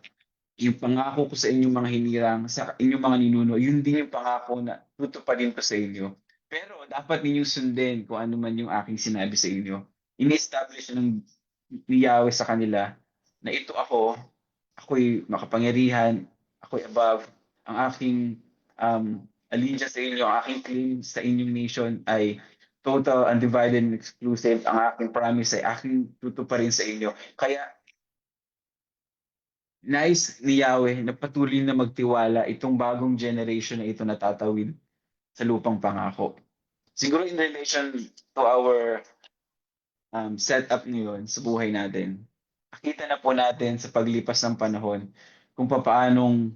yung pangako ko sa inyong mga hinirang, sa inyong mga ninuno, yun din yung pangako na tutuparin ko sa inyo. Pero dapat ninyong sundin kung ano man yung aking sinabi sa inyo. Ini-establish ng ni Yahweh sa kanila na ito ako'y makapangyarihan, ako'y above, ang aking allegiance sa inyo, ang aking claim sa inyong nation ay total, undivided, and exclusive. Ang aking promise ay aking tutuparin sa inyo. Kaya nais ni Yahweh na patuloy na magtiwala itong bagong generation na ito na tatawid sa lupang pangako. Siguro in relation to our setup ngayon sa buhay natin, nakita na po natin sa paglipas ng panahon kung paanong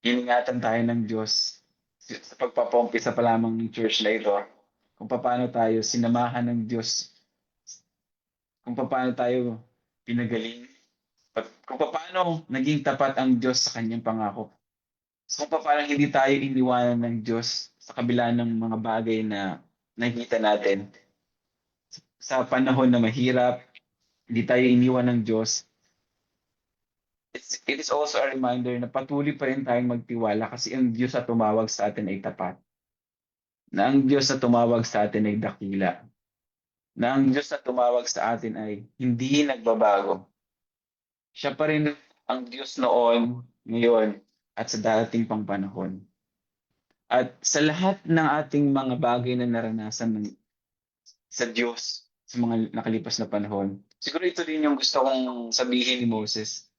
iningatan tayo ng Diyos sa pagpapaumpisa pa lamang ng church na ito, kung paano tayo sinamahan ng Diyos, kung paano tayo pinagaling, kung paano naging tapat ang Diyos sa kanyang pangako. So kung paano hindi tayo iniwanan ng Diyos sa kabila ng mga bagay na nakikita natin. Sa panahon na mahirap, hindi tayo iniwan ng Diyos. It is also a reminder na patuloy pa rin tayong magtiwala kasi ang Diyos na tumawag sa atin ay tapat. Na ang Diyos na tumawag sa atin ay dakila. Na ang Diyos na tumawag sa atin ay hindi nagbabago. Siya pa rin ang Diyos noon, ngayon, at sa darating pang panahon. At sa lahat ng ating mga bagay na naranasan sa Diyos sa mga nakalipas na panahon, siguro ito din yung gusto kong sabihin ni Moses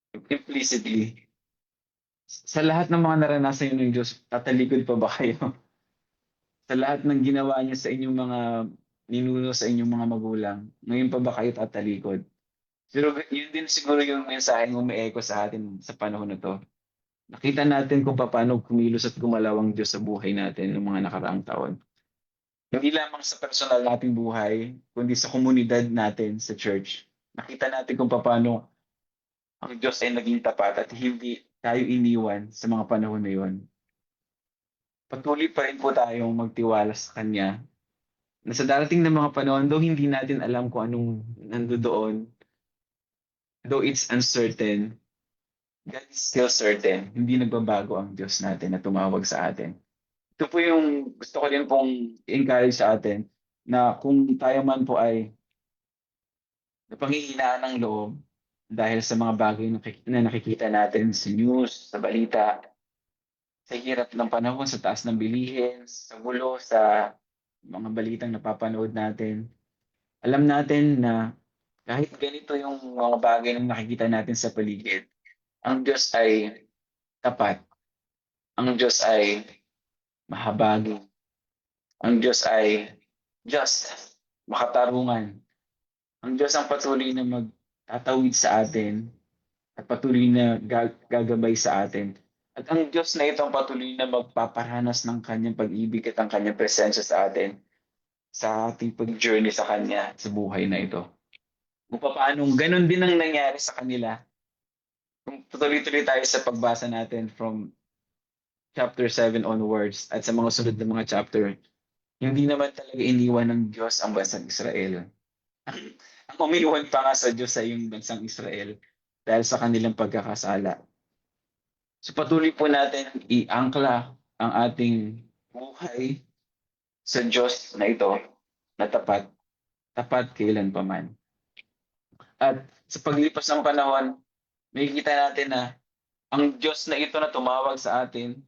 implicitly. Sa lahat ng mga naranasan niyo ng Diyos, tatalikod pa ba kayo? Sa lahat ng ginawa niya sa inyong mga ninuno sa inyong mga magulang, ngayon pa ba kayo tatalikod? Pero yun din siguro yung mensaheng umieko sa atin sa panahon na to. Nakita natin kung paano kumilos at gumalaw ang Diyos sa buhay natin ng mga nakaraang taon. Hindi lamang sa personal nating buhay, kundi sa komunidad natin sa church. Nakita natin kung paano ang Diyos ay naging tapat at hindi tayo iniwan sa mga panahon na yon. Patuloy pa rin po tayong magtiwala sa Kanya na sa darating na mga panahon, though hindi natin alam kung anong nandoon, though it's uncertain, God is still certain. Hindi nagbabago ang Diyos natin na tumawag sa atin. Ito po yung gusto ko din pong encourage sa atin na kung tayo man po ay napanghihinaan ng loob dahil sa mga bagay na nakikita natin sa news, sa balita, sa hirap ng panahon, sa taas ng bilihin, sa gulo, sa mga balitang napapanood natin. Alam natin na kahit ganito yung mga bagay na nakikita natin sa paligid, ang Diyos ay tapat. Ang Diyos ay mahabagin. Ang Diyos ay just, makatarungan. Ang Diyos ang patuloy na magtatawid sa atin at patuloy na gagabay sa atin. At ang Diyos na ito ang patuloy na magpaparanas ng kanyang pag-ibig at ang kanyang presensya sa atin sa ating pag-journey sa kanya sa buhay na ito. Kung paano ganun din ang nangyari sa kanila. Kung tuloy-tuloy tayo sa pagbasa natin from chapter 7 onwards at sa mga sunod na mga chapter, hindi naman talaga iniwan ng Diyos ang bansang Israel. Ang umiwan pa nga sa Diyos ay yung bansang Israel dahil sa kanilang pagkakasala. So patuloy po natin iangkla ang ating buhay sa Diyos na ito na tapat, tapat kailan pa man. At sa paglipas ng panahon, makikita natin na ang Diyos na ito na tumawag sa atin,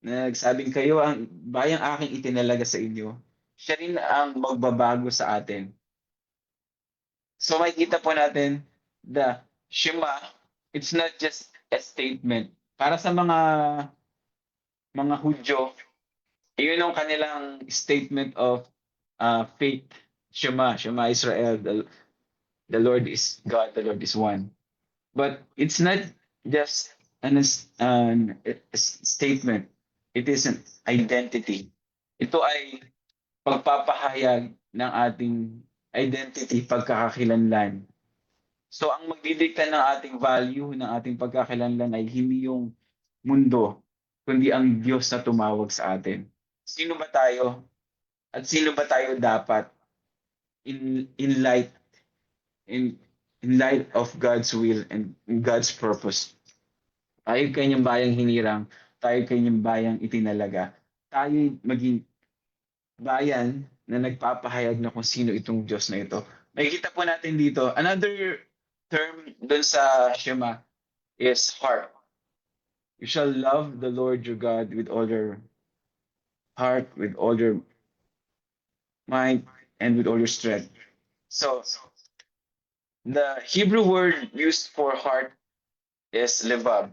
na nagsabing kayo ang bayang aking itinalaga sa inyo, siya rin ang magbabago sa atin. So makikita po natin the Shema, it's not just a statement. Para sa mga Hudyo, yun ang kanilang statement of faith. Shema, Shema Israel, the Lord is God, the Lord is one. But it's not just a statement. It is an identity. Ito ay pagpapahayag ng ating identity, pagkakakilanlan. So ang magdidikta ng ating value, ng ating pagkakakilanlan ay hindi yung mundo, kundi ang Diyos na tumawag sa atin. Sino ba tayo? At sino ba tayo dapat in light in in light of God's will and God's purpose? Tayo kanyang bayang hinirang, tayo kanyang bayang itinalaga. Tayo maging bayan na nagpapahayag na kung sino itong Diyos na ito. Makikita po natin dito, another term dun sa Shema is heart. You shall love the Lord your God with all your heart, with all your mind, and with all your strength. So, the Hebrew word used for heart is lebab,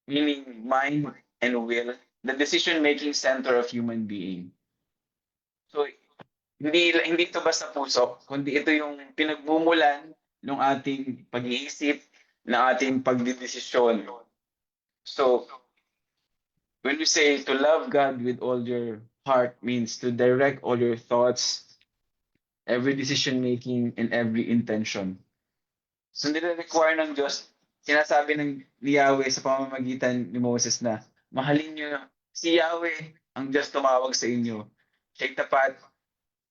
meaning mind and will, the decision-making center of human being. So, hindi ito basta puso, kundi ito yung pinagmumulan ng ating pag-iisip, ng ating pagdidesisyon. So, when we say to love God with all your heart means to direct all your thoughts, every decision making, and every intention. So nire-require ng Diyos, sinasabi ni Yahweh sa pamamagitan ni Moses na mahalin niyo si Yahweh, ang Diyos tumawag sa inyo. Siya'y tapat,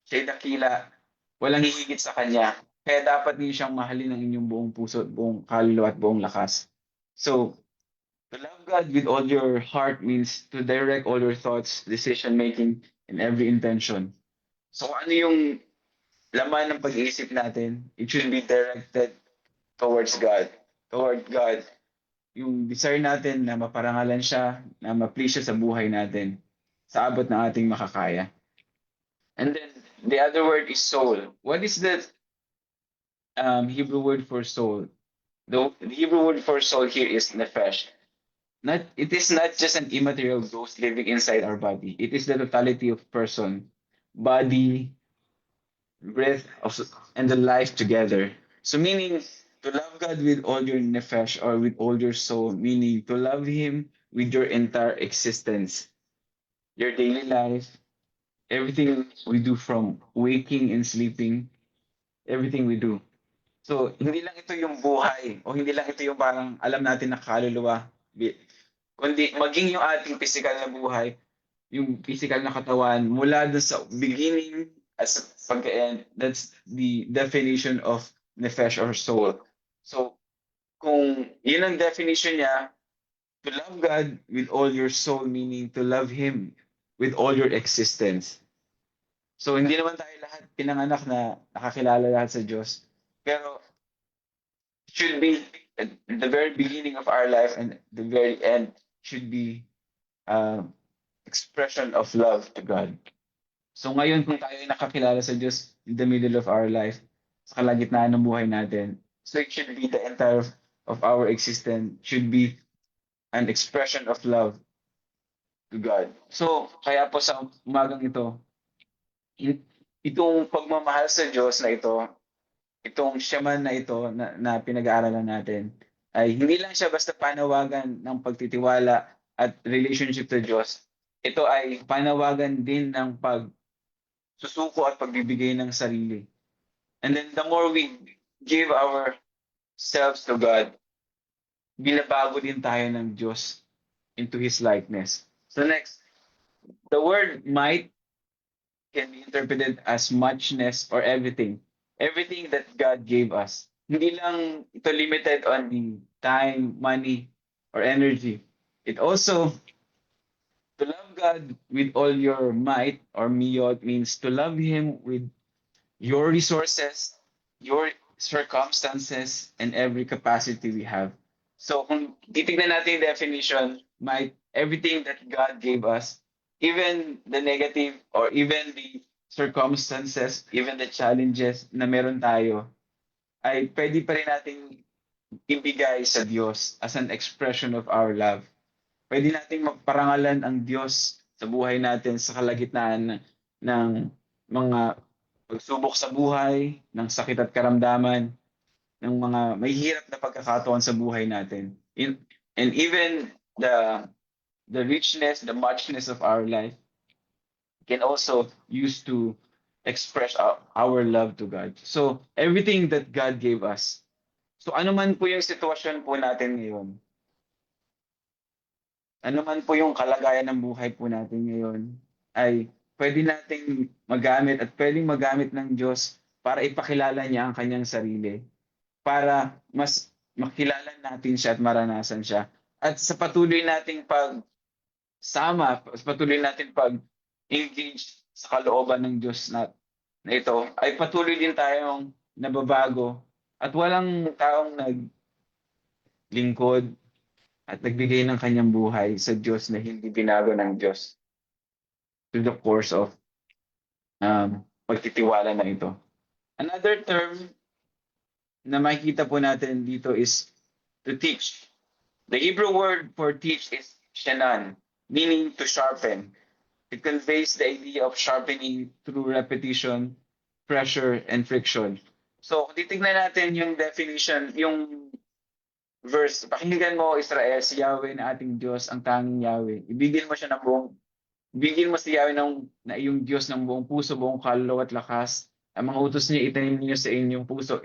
siya'y dakila, walang hihigit sa Kanya. Kaya dapat niyo siyang mahalin ng inyong buong puso, buong kaluluwa at buong lakas. So, to love God with all your heart means to direct all your thoughts, decision making, and every intention. So ano yung laman ng pag-iisip natin? It should be directed towards God. Toward God. Yung desire natin na maparangalan siya, na ma-please siya sa buhay natin, sa abot ng ating makakaya. And then, the other word is soul. What is the Hebrew word for soul? The Hebrew word for soul here is nefesh. It is not just an immaterial ghost living inside our body. It is the totality of person, body, breath, and the life together. So meaning to love God with all your nefesh or with all your soul, meaning to love Him with your entire existence, your daily life, everything we do from waking and sleeping, everything we do. So hindi lang ito yung buhay o hindi lang ito yung parang alam natin na kaluluwa, kundi maging yung ating physical na buhay, yung physical na katawan mula dun sa beginning at sa pagka-end. That's the definition of nefesh or soul. So, kung yun ang definition niya, to love God with all your soul, meaning to love Him with all your existence. So, hindi naman tayo lahat pinanganak na nakakilala lahat sa Diyos. Pero, should be at the very beginning of our life and the very end should be expression of love to God. So ngayon kung tayo ay nakakilala sa Diyos in the middle of our life, sa kalagitnaan ng buhay natin, so it should be the entire of our existence should be an expression of love to God. So kaya po sa umagang ito, itong pagmamahal sa Diyos na ito, itong shaman na ito na pinag-aaralan natin, ay hindi lang siya basta panawagan ng pagtitiwala at relationship to Diyos. Ito ay panawagan din ng pagsusuko at pagbibigay ng sarili. And then the more we give ourselves to God, binabago din tayo ng Diyos into His likeness. So next, the word might can be interpreted as muchness or everything. Everything that God gave us. Hindi lang ito limited on the time, money, or energy. It also, to love God with all your might or miyot means to love Him with your resources, your circumstances, and every capacity we have. So kung titignan natin yung definition, might, everything that God gave us, even the negative or even the circumstances, even the challenges na meron tayo, ay pwede pa rin nating ibigay sa Diyos as an expression of our love. Pwede nating magparangalan ang Diyos sa buhay natin sa kalagitnaan ng mga pagsubok sa buhay, ng sakit at karamdaman, ng mga may hirap na pagkakataon sa buhay natin. And even the richness, the muchness of our life can also use to express our love to God. So, everything that God gave us. So, ano man po yung sitwasyon po natin ngayon, ano man po yung kalagayan ng buhay po natin ngayon, ay pwede nating magamit at pwedeng magamit ng Diyos para ipakilala niya ang kanyang sarili, para mas makilala natin siya at maranasan siya. At sa patuloy nating sa patuloy nating pag-engage sa kalooban ng Diyos na ito, ay patuloy din tayong nababago at walang taong naglingkod at nagbigay ng kanyang buhay sa Diyos na hindi binago ng Diyos through the course of pagtitiwala na ito. Another term na makikita po natin dito is to teach. The Hebrew word for teach is shanan, meaning to sharpen. It conveys the idea of sharpening through repetition, pressure, and friction. So, kung titignan natin yung definition, yung verse, pakinggan mo Israel, si Yahweh na ating Diyos, ang tanging Yahweh. Ibigin mo si Yahweh na iyong Diyos ng buong puso, buong kaluluwa at lakas. Ang mga utos niya itanim niyo sa inyong puso.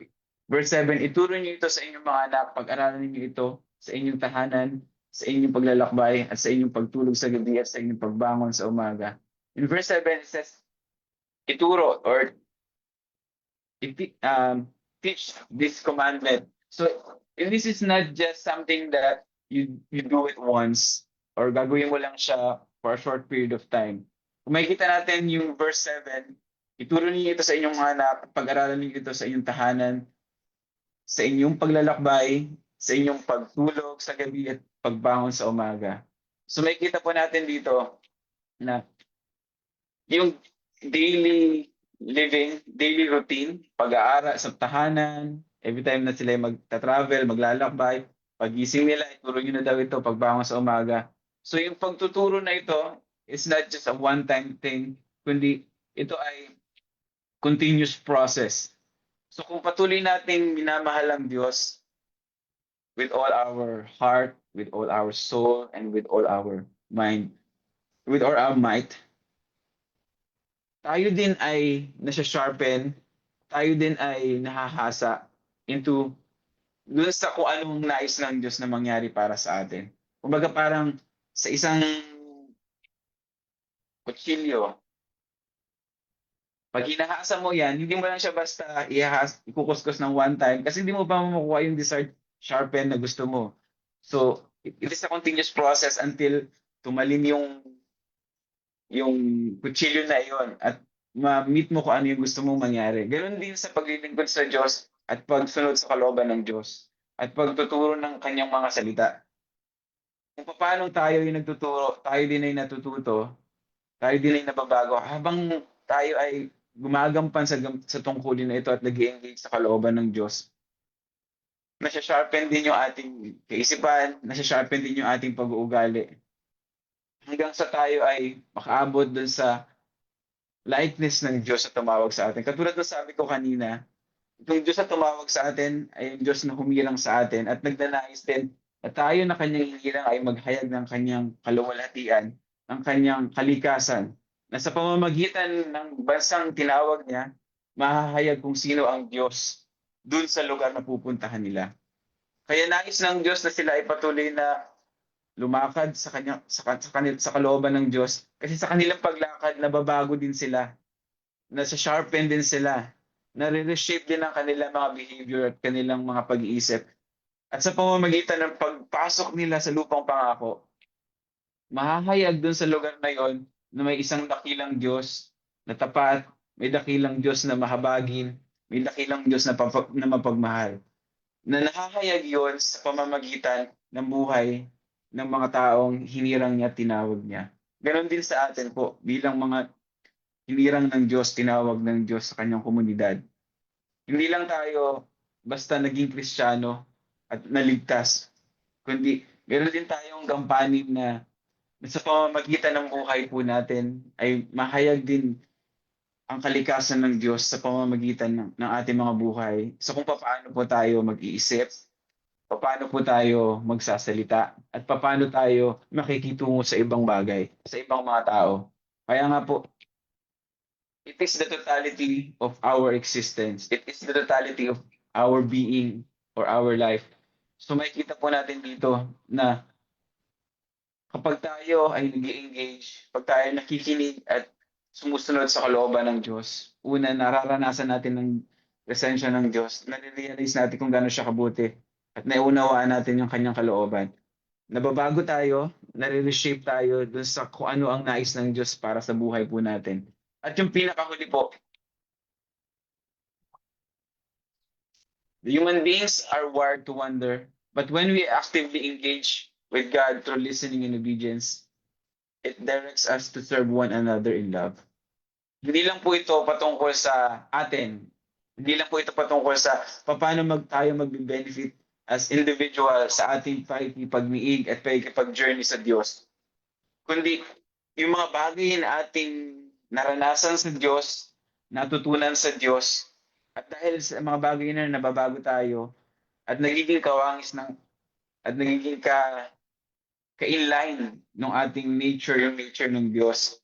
Verse 7, ituro niyo ito sa inyong mga anak, pag-aralan niyo ito sa inyong tahanan, sa inyong paglalakbay, at sa inyong pagtulog sa gabi, at sa inyong pagbangon sa umaga. In verse 7, it says, ituro or teach this commandment. So, this is not just something that you do it once or gagawin mo lang siya for a short period of time. Kung makikita natin yung verse 7, ituro niyo ito sa inyong mga anak, pag-aralan niyo ito sa inyong tahanan, sa inyong paglalakbay, sa inyong pagtulog sa gabi at pagbangon sa umaga. So makikita po natin dito na yung daily living, daily routine, pag-aaral sa tahanan, every time na sila magta-travel, maglalakbay, pagising nila, ituro nyo na daw ito, pagbangon sa umaga. So yung pagtuturo na ito is not just a one-time thing, kundi ito ay continuous process. So kung patuloy nating minamahal ang Diyos with all our heart, with all our soul, and with all our mind, with all our might, tayo din ay nasa-sharpen, tayo din ay nahahasa into dun sa kung anong nais ng Diyos na mangyari para sa atin. Kumbaga parang sa isang kutsilyo, pag hinahasa mo yan, hindi mo lang siya basta ikukuskus ng one time kasi hindi mo pa makukuha yung desired sharpen na gusto mo. So, it is a continuous process until tumalim yung kutsilyo na iyon at ma-meet mo kung ano yung gusto mong mangyari. Ganon din sa paglilingkod sa Diyos at pagsunod sa kalooban ng Diyos at pagtuturo ng kanyang mga salita. Kung paano tayo yung nagtuturo, tayo din ay natututo, tayo din ay nababago habang tayo ay gumagampan sa tungkulin na ito at nag-engage sa kalooban ng Diyos. Nasya-sharpen din yung ating kaisipan, nasya-sharpen din yung ating pag-uugali. Hanggang sa tayo ay makaabot dun sa likeness ng Diyos na tumawag sa atin. Katulad ng sabi ko kanina, itong Diyos na tumawag sa atin ay yung Diyos na humirang sa atin at nagnanais din na tayo na kanyang hinirang ay maghayag ng kanyang kaluwalhatian, ng kanyang kalikasan, na sa pamamagitan ng bansang tinawag niya, mahahayag kung sino ang Diyos dun sa lugar na pupuntahan nila. Kaya nais ng Diyos na sila ay patuloy na lumakad sa kalooban ng Diyos kasi sa kanilang paglakad nababago din sila, nasa-sharpen din sila, nare-reshape din ang kanilang mga behavior at kanilang mga pag-iisip. At sa pamamagitan ng pagpasok nila sa lupang pangako, mahahayag dun sa lugar na yon na may isang dakilang Diyos na tapat, may dakilang Diyos na mahabagin, may dakilang Diyos na mapagmahal. Na nahahayag yon sa pamamagitan ng buhay ng mga taong hinirang niya at tinawag niya. Ganon din sa atin po, bilang mga hinirang ng Diyos, tinawag ng Diyos sa kanyang komunidad. Hindi lang tayo basta naging Kristiyano at naligtas, kundi meron din tayong gampanin na sa pamamagitan ng buhay po natin ay mahayag din ang kalikasan ng Diyos sa pamamagitan ng ating mga buhay. So kung paano po tayo mag-iisip, paano po tayo magsasalita, at paano tayo makikitungo sa ibang bagay, sa ibang mga tao. Kaya nga po, it is the totality of our existence. It is the totality of our being or our life. So makikita po natin dito na kapag tayo ay nag-engage, pag tayo nakikinig at sumusunod sa kalooban ng Diyos, una, nararanasan natin ng presensya ng Diyos, nare-realize natin kung gaano siya kabuti at naunawaan natin yung kanyang kalooban. Nababago tayo, nare-reshape tayo dun sa kung ano ang nais ng Diyos para sa buhay po natin. At yung pinakahuli po, the human beings are wired to wonder, but when we actively engage with God through listening and obedience, it directs us to serve one another in love. Hindi lang po ito patungkol sa atin. Hindi lang po ito patungkol sa paano tayo mag-benefit as individual sa ating pakikipag-miig at pakikipag-journey sa Diyos. Kundi yung mga bagay na ating naranasan sa Diyos, natutunan sa Diyos, at dahil sa mga bagay na nababago tayo, at nagiging kawangis ng, at nagiging ka-inline ng ating nature, yung nature ng Diyos,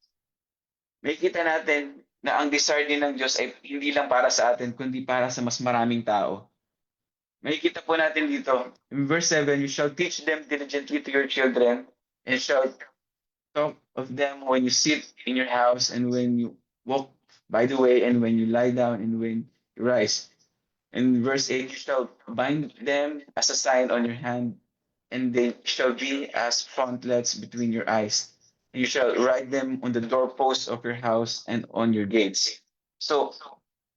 makikita natin na ang desire din ng Diyos ay hindi lang para sa atin, kundi para sa mas maraming tao. Makikita po natin dito, in verse 7, you shall teach them diligently to your children, and shall talk of them when you sit in your house, and when you walk by the way, and when you lie down, and when you rise. In verse 8, you shall bind them as a sign on your hand, and they shall be as frontlets between your eyes. You shall write them on the doorposts of your house and on your gates. So,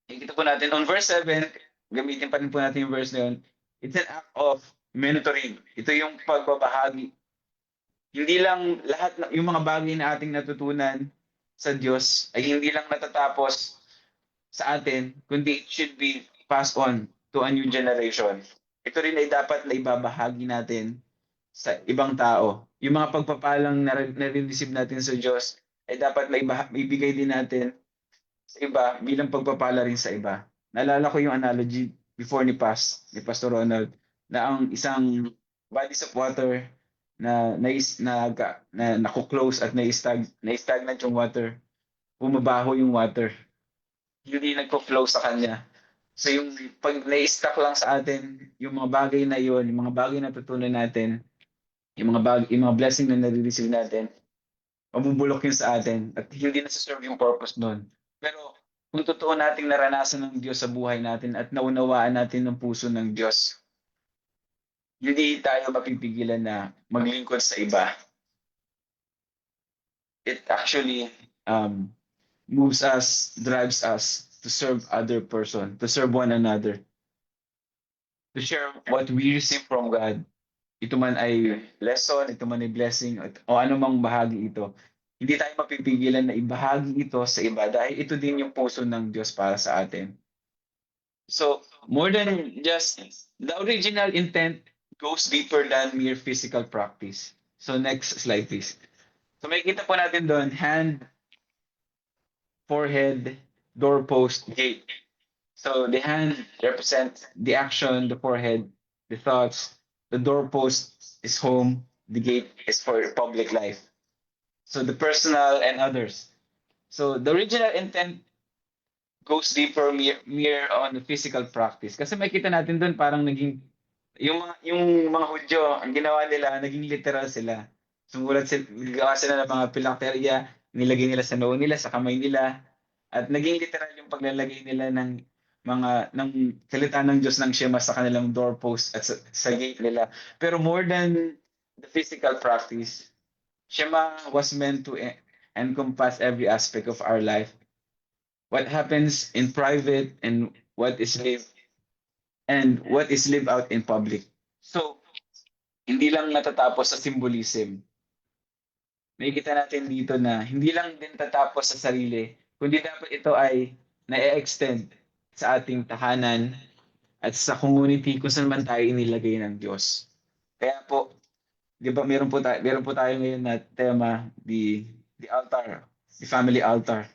nakikita po natin on verse 7, gamitin pa rin po natin yung verse na yun. It's an act of mentoring. Ito yung pagbabahagi. Hindi lang lahat ng yung mga bagay na ating natutunan sa Diyos ay hindi lang natatapos sa atin, kundi it should be passed on to a new generation. Ito rin ay dapat na ibabahagi natin sa ibang tao. Yung mga pagpapalang nare-receive natin sa Diyos ay dapat maibigay din natin sa iba bilang pagpapala rin sa iba. Naalala ko yung analogy before ni Pastor Ronald, na ang isang bodies of water na nako-close at na-stagnant yung water, bumabaho yung water. Hindi nagko-flow sa kanya. So yung pag na-stuck lang sa atin, yung mga bagay na yon, yung mga bagay na tutunan natin, yung mga blessing na nare-receive natin, mabubulok yun sa atin at hindi na serve yung purpose nun. Pero kung totoo nating naranasan ng Diyos sa buhay natin at naunawaan natin ng puso ng Diyos, hindi tayo mapipigilan na maglingkod sa iba. It actually moves us, drives us to serve other person, to serve one another, to share what we receive from God. Ito man ay lesson, ito man ay blessing, o anumang bahagi ito, hindi tayo mapipigilan na ibahagi ito sa iba dahil ito din yung puso ng Diyos para sa atin. So, more than just, the original intent goes deeper than mere physical practice. So, next slide please. So, makikita po natin doon, hand, forehead, doorpost, gate. So, the hand represents the action, the forehead, the thoughts, the doorpost is home, the gate is for public life. So the personal and others. So the original intent goes deeper mere on the physical practice. Kasi makita natin doon parang naging yung mga Hudyo, ang ginawa nila, naging literal sila. Sumulat sila, gawa sila ng mga pilakterya, nilagay nila sa noo nila, sa kamay nila, at naging literal yung paglalagay nila ng salita ng Diyos ng Shema sa kanilang doorpost at sa gate nila. Pero more than the physical practice, Shema was meant to encompass every aspect of our life. What happens in private and what is lived out in public. So, hindi lang natatapos sa symbolism. Makikita natin dito na hindi lang din tatapos sa sarili, kundi dapat ito ay na-extend sa ating tahanan, at sa community kung saan man tayo inilagay ng Diyos. Kaya po, di ba meron po tayo ngayon na tema, the altar, the family altar.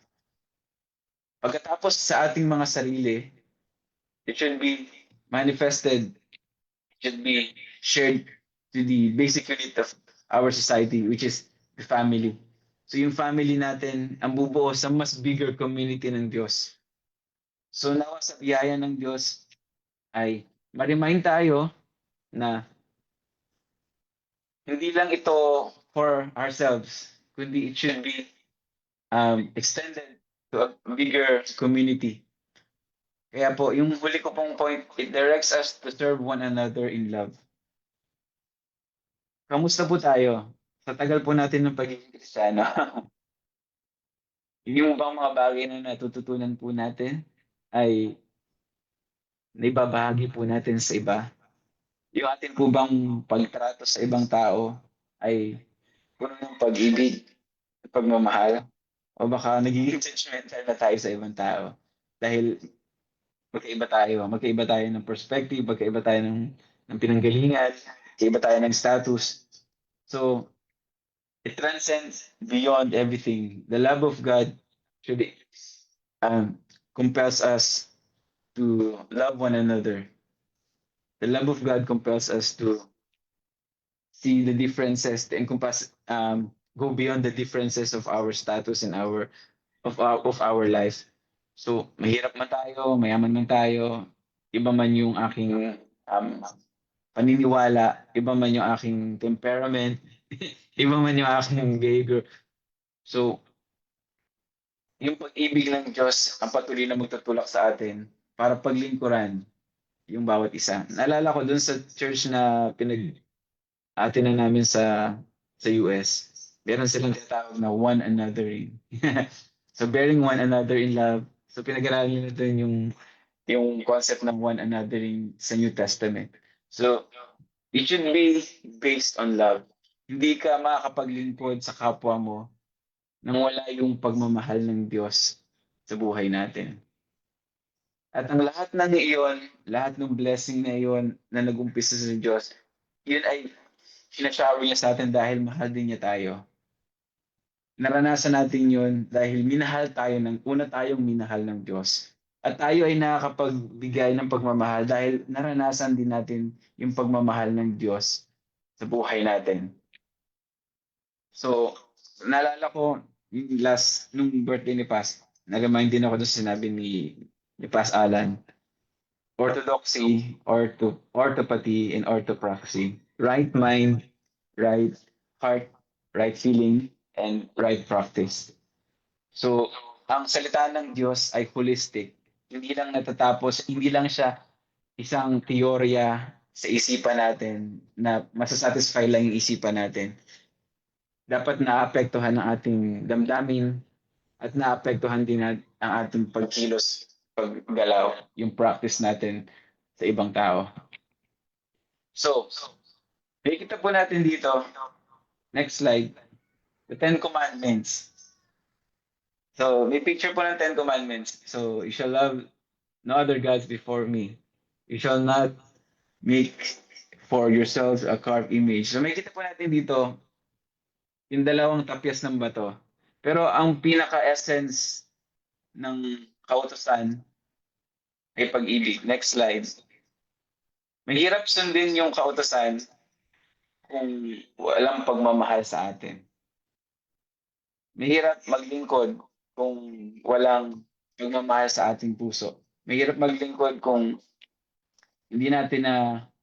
Pagkatapos sa ating mga sarili, it should be manifested, it should be shared to the basic unit of our society, which is the family. So yung family natin ang bubuo sa mas bigger community ng Diyos. So nawa sa biyaya ng Diyos ay ma-remind tayo na hindi lang ito for ourselves, kundi it should be extended to a bigger community. Kaya po, yung huli ko pong point, it directs us to serve one another in love. Kamusta po tayo? Sa tagal po natin ng pagiging Kristiyano, yung bang mga bagay na natututunan po natin ay naibabahagi po natin sa iba? Yung atin po bang pagtrato sa ibang tao ay puno ng pag-ibig at pagmamahal? O baka nagiging judgmental na tayo sa ibang tao? Dahil magkaiba tayo ng perspective, magkaiba tayo ng pinanggalingan, magkaiba tayo ng status. So, it transcends beyond everything. The love of God should compels us to love one another. The love of God compels us to see the differences, to encompass, go beyond the differences of our status and of our life. So, mahirap man tayo, mayaman man tayo, iba man yung aking paniniwala, iba man yung aking temperament, iba man yung aking behavior. So, yung pag-ibig ng Diyos ang patuloy na magtutulak sa atin para paglingkuran yung bawat isa. Naalala ko dun sa church na pinag-atinan namin sa US, meron silang tinatawag na one anothering. So, bearing one another in love. So, pinag-aralan nila dun yung concept ng one anothering sa New Testament. So, it should be based on love. Hindi ka makakapaglingkod sa kapwa mo nang wala yung pagmamahal ng Diyos sa buhay natin. At ang lahat ng iyon, lahat ng blessing na iyon na nag-umpisa sa Diyos, yun ay sinashower niya sa atin dahil mahal din niya tayo. Naranasan natin yun dahil minahal tayo una tayong minahal ng Diyos. At tayo ay nakakapagbigay ng pagmamahal dahil naranasan din natin yung pagmamahal ng Diyos sa buhay natin. So, naalala ko yung nung birthday ni Paz, na-remind din ako doon sinabi ni Paz Alan, orthodoxy, orthopathy, and orthopraxy. Right mind, right heart, right feeling, and right practice. So, ang salita ng Diyos ay holistic. Hindi lang natatapos, hindi lang siya isang teorya sa isipan natin na masasatisfy lang yung isipan natin. Dapat naapektuhan ng ating damdamin at naapektuhan din ang ating pagkilos, paggalaw, yung practice natin sa ibang tao. So, nakikita po natin dito, next slide, the Ten Commandments. So, may picture po ng Ten Commandments. So, you shall love no other gods before me. You shall not make for yourselves a carved image. So, may kita po natin dito, yung dalawang tapyas ng bato. Pero ang pinaka-essence ng kautusan ay pag-ibig. Next slide. Mahirap sundin yung kautusan kung walang pagmamahal sa atin. Mahirap maglingkod kung walang pagmamahal sa ating puso. Mahirap maglingkod kung hindi natin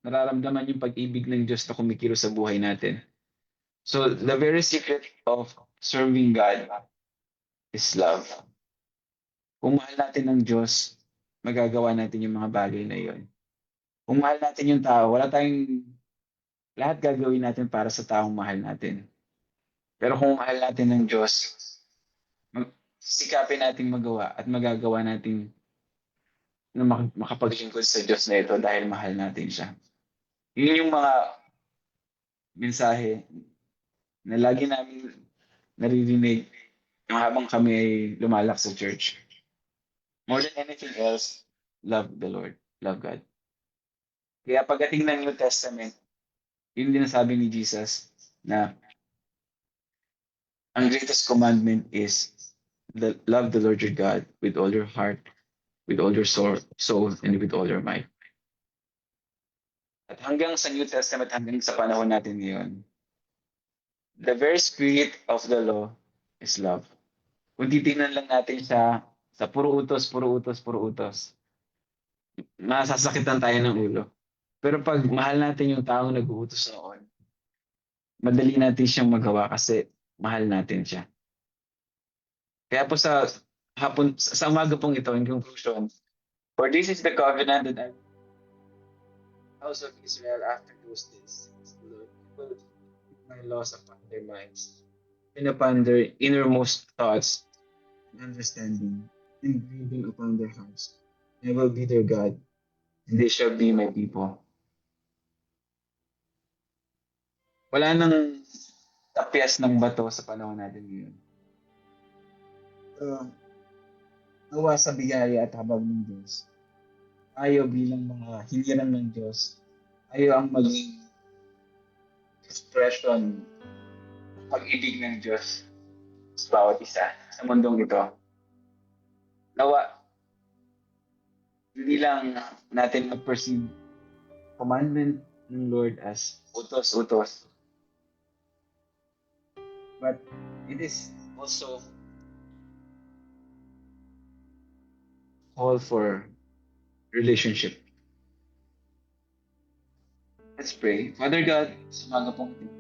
nararamdaman yung pag-ibig ng Diyos na kumikilos sa buhay natin. So, the very secret of serving God is love. Kung mahal natin ng Diyos, magagawa natin yung mga bagay na iyon. Kung mahal natin yung tao, lahat gagawin natin para sa taong mahal natin. Pero kung mahal natin ng Diyos, sikapin natin magawa at magagawa natin na makapaglingkod sa Diyos na ito dahil mahal natin siya. Yun yung mga mensahe na lagi namin naririnig habang kami ay lumalak sa church. More than anything else, love the Lord. Love God. Kaya pagdating ng New Testament, yun din ang sabi ni Jesus na ang greatest commandment is love the Lord your God with all your heart, with all your soul, and with all your might. At hanggang sa New Testament, hanggang sa panahon natin ngayon, the very spirit of the law is love. Kung titingnan lang natin siya sa puro utos, puro utos, puro utos, masasakitan tayo ng ulo. Pero pag mahal natin yung taong nag-uutos noon, madali natin siyang magawa kasi mahal natin siya. Kaya po sa umaga pong ito, in conclusion, for this is the covenant that I house of Israel after those days, says the Lord. I will keep my laws upon their minds and upon their innermost thoughts and understanding, and breathing upon their hearts. I will be their God, and they shall be my people. Wala nang tapyas ng bato sa panahon natin ngayon. Nawa sa biyaya at habag ng Diyos. Tayo bilang mga hinirang ng Diyos, tayo ang maging expression ng pag-ibig ng Diyos sa bawat isa sa mundong ito. Nawa, hindi lang natin mag-perceive commandment ng Lord as utos-utos. But it is also call for relationship. Let's pray. Father God, sa umaga pong ito,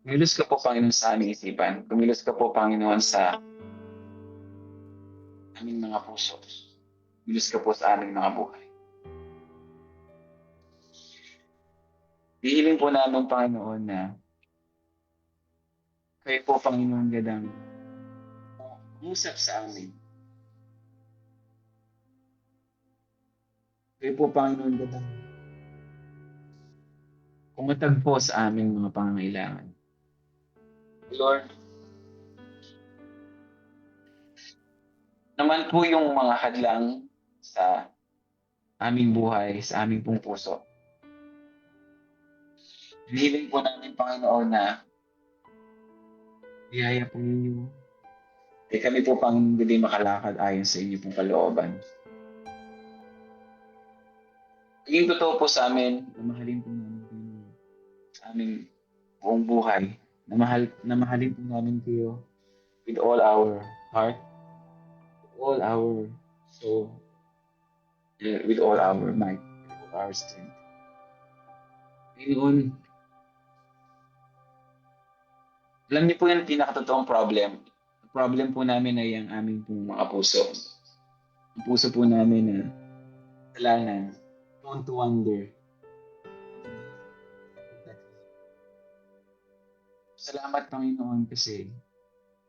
kumilos ka po, Panginoon, sa aming isipan. Kumilos ka po, Panginoon, sa aming mga puso. Kumilos ka po sa aming mga buhay. Hihiling po namin, Panginoon, na kayo po, Panginoon, gadang usap sa amin. Kayo po, Panginoon, gadang kumatag po sa aming mga pangangailangan. Lord, naman po yung mga hadlang sa aming buhay, sa aming pong puso. Hihiling po namin, Panginoon, na biyaya po ninyo. Kami po, Panginoon, hindi makalakad ayon sa inyo pong kalooban. Maging totoo po sa amin, na mahalin po namin kayo sa aming buong buhay. Na mahalin po namin kayo with all our heart, with all our soul, with all our might, with all our strength. Panginoon, alam niyo po yung pinakatotoong problem. Ang problem po namin ay ang aming pong mga puso. Ang puso po namin na kasalanan, prone to wander. Salamat, Panginoon, kasi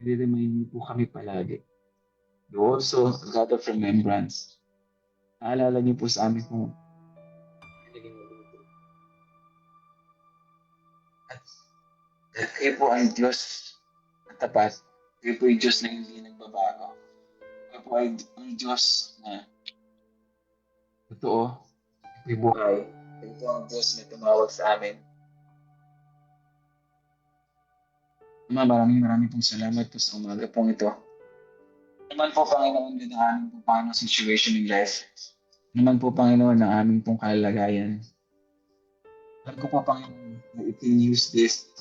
nire-remind niyo po kami palagi. You also, God of remembrance. Naalala niyo po sa amin kung naging mabuti. At kayo po ang Diyos na tapat. Kayo po yung Diyos na hindi nagbabago. Kayo po ay ang Diyos na totoo. Kayo po yung buhay. Kayo po ang Diyos na tumawag sa amin. Ama, maraming pong salamat po sa umaga pong ito. Naman po, Panginoon, din ang aming pong Panginoon situation in life. Naman po, Panginoon, ang aming pong kalagayan. Alam ko po, Panginoon, that you can use this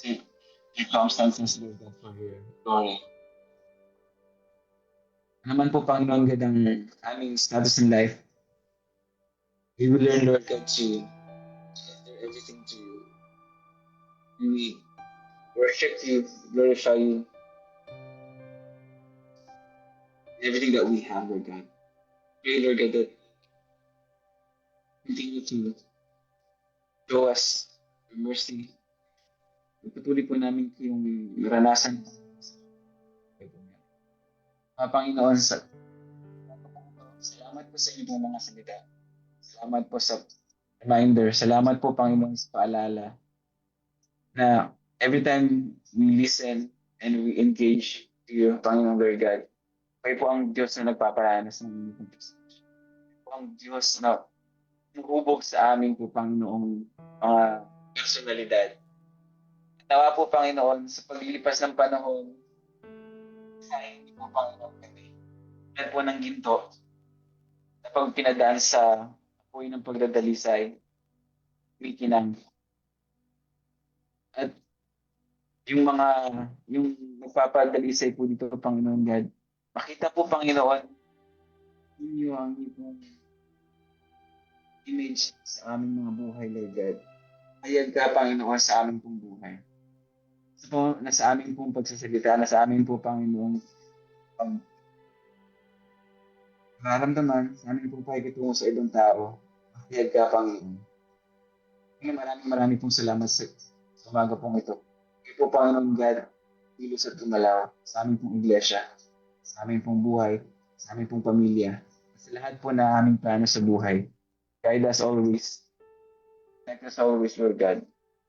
circumstances, Lord God, for your glory. Naman po, Panginoon, God, ang aming status in life. We will learn, Lord God, to surrender everything to you. We worship you, glorify you. Everything that we have, Lord God. Pray, Lord God, that continue to show us your mercy. Patuloy po namin yung naranasan. Panginoon, salamat po sa inyong mga salita. Salamat po sa reminder. Salamat po, Panginoon, sa paalala na every time we listen and we engage to you, Panginoon, Lord God, kayo po ang Diyos na nagpaparanas ng inyong ang Diyos na humuhubog sa amin po, Panginoong mga personalidad. Nawa po, Panginoon, sa paglilipas ng panahon, sa hindi po, Panginoon, kami yan po ng ginto na pag pinadaan sa apoy ng pagdadalisay, mikinang. At yung magpapadalisay po dito, Panginoon God, makita po, Panginoon, inyo ang iyong image sa aming mga buhay, Lord God. Hayag ka, Panginoon, sa aming pong buhay. Nasa aming pong pagsasalita, nasa aming po, Panginoon, nararamdaman, sa aming pong pakikitungo sa ibang tao. Hayag ka, Panginoon. Maraming pong salamat sa umaga pong ito. Ito po, Panginoon God, kilos at tumalaw sa aming pong iglesia, sa aming pong buhay, sa aming pong pamilya, sa lahat po na aming plano sa buhay. Guide us always. Protect us always, Lord God.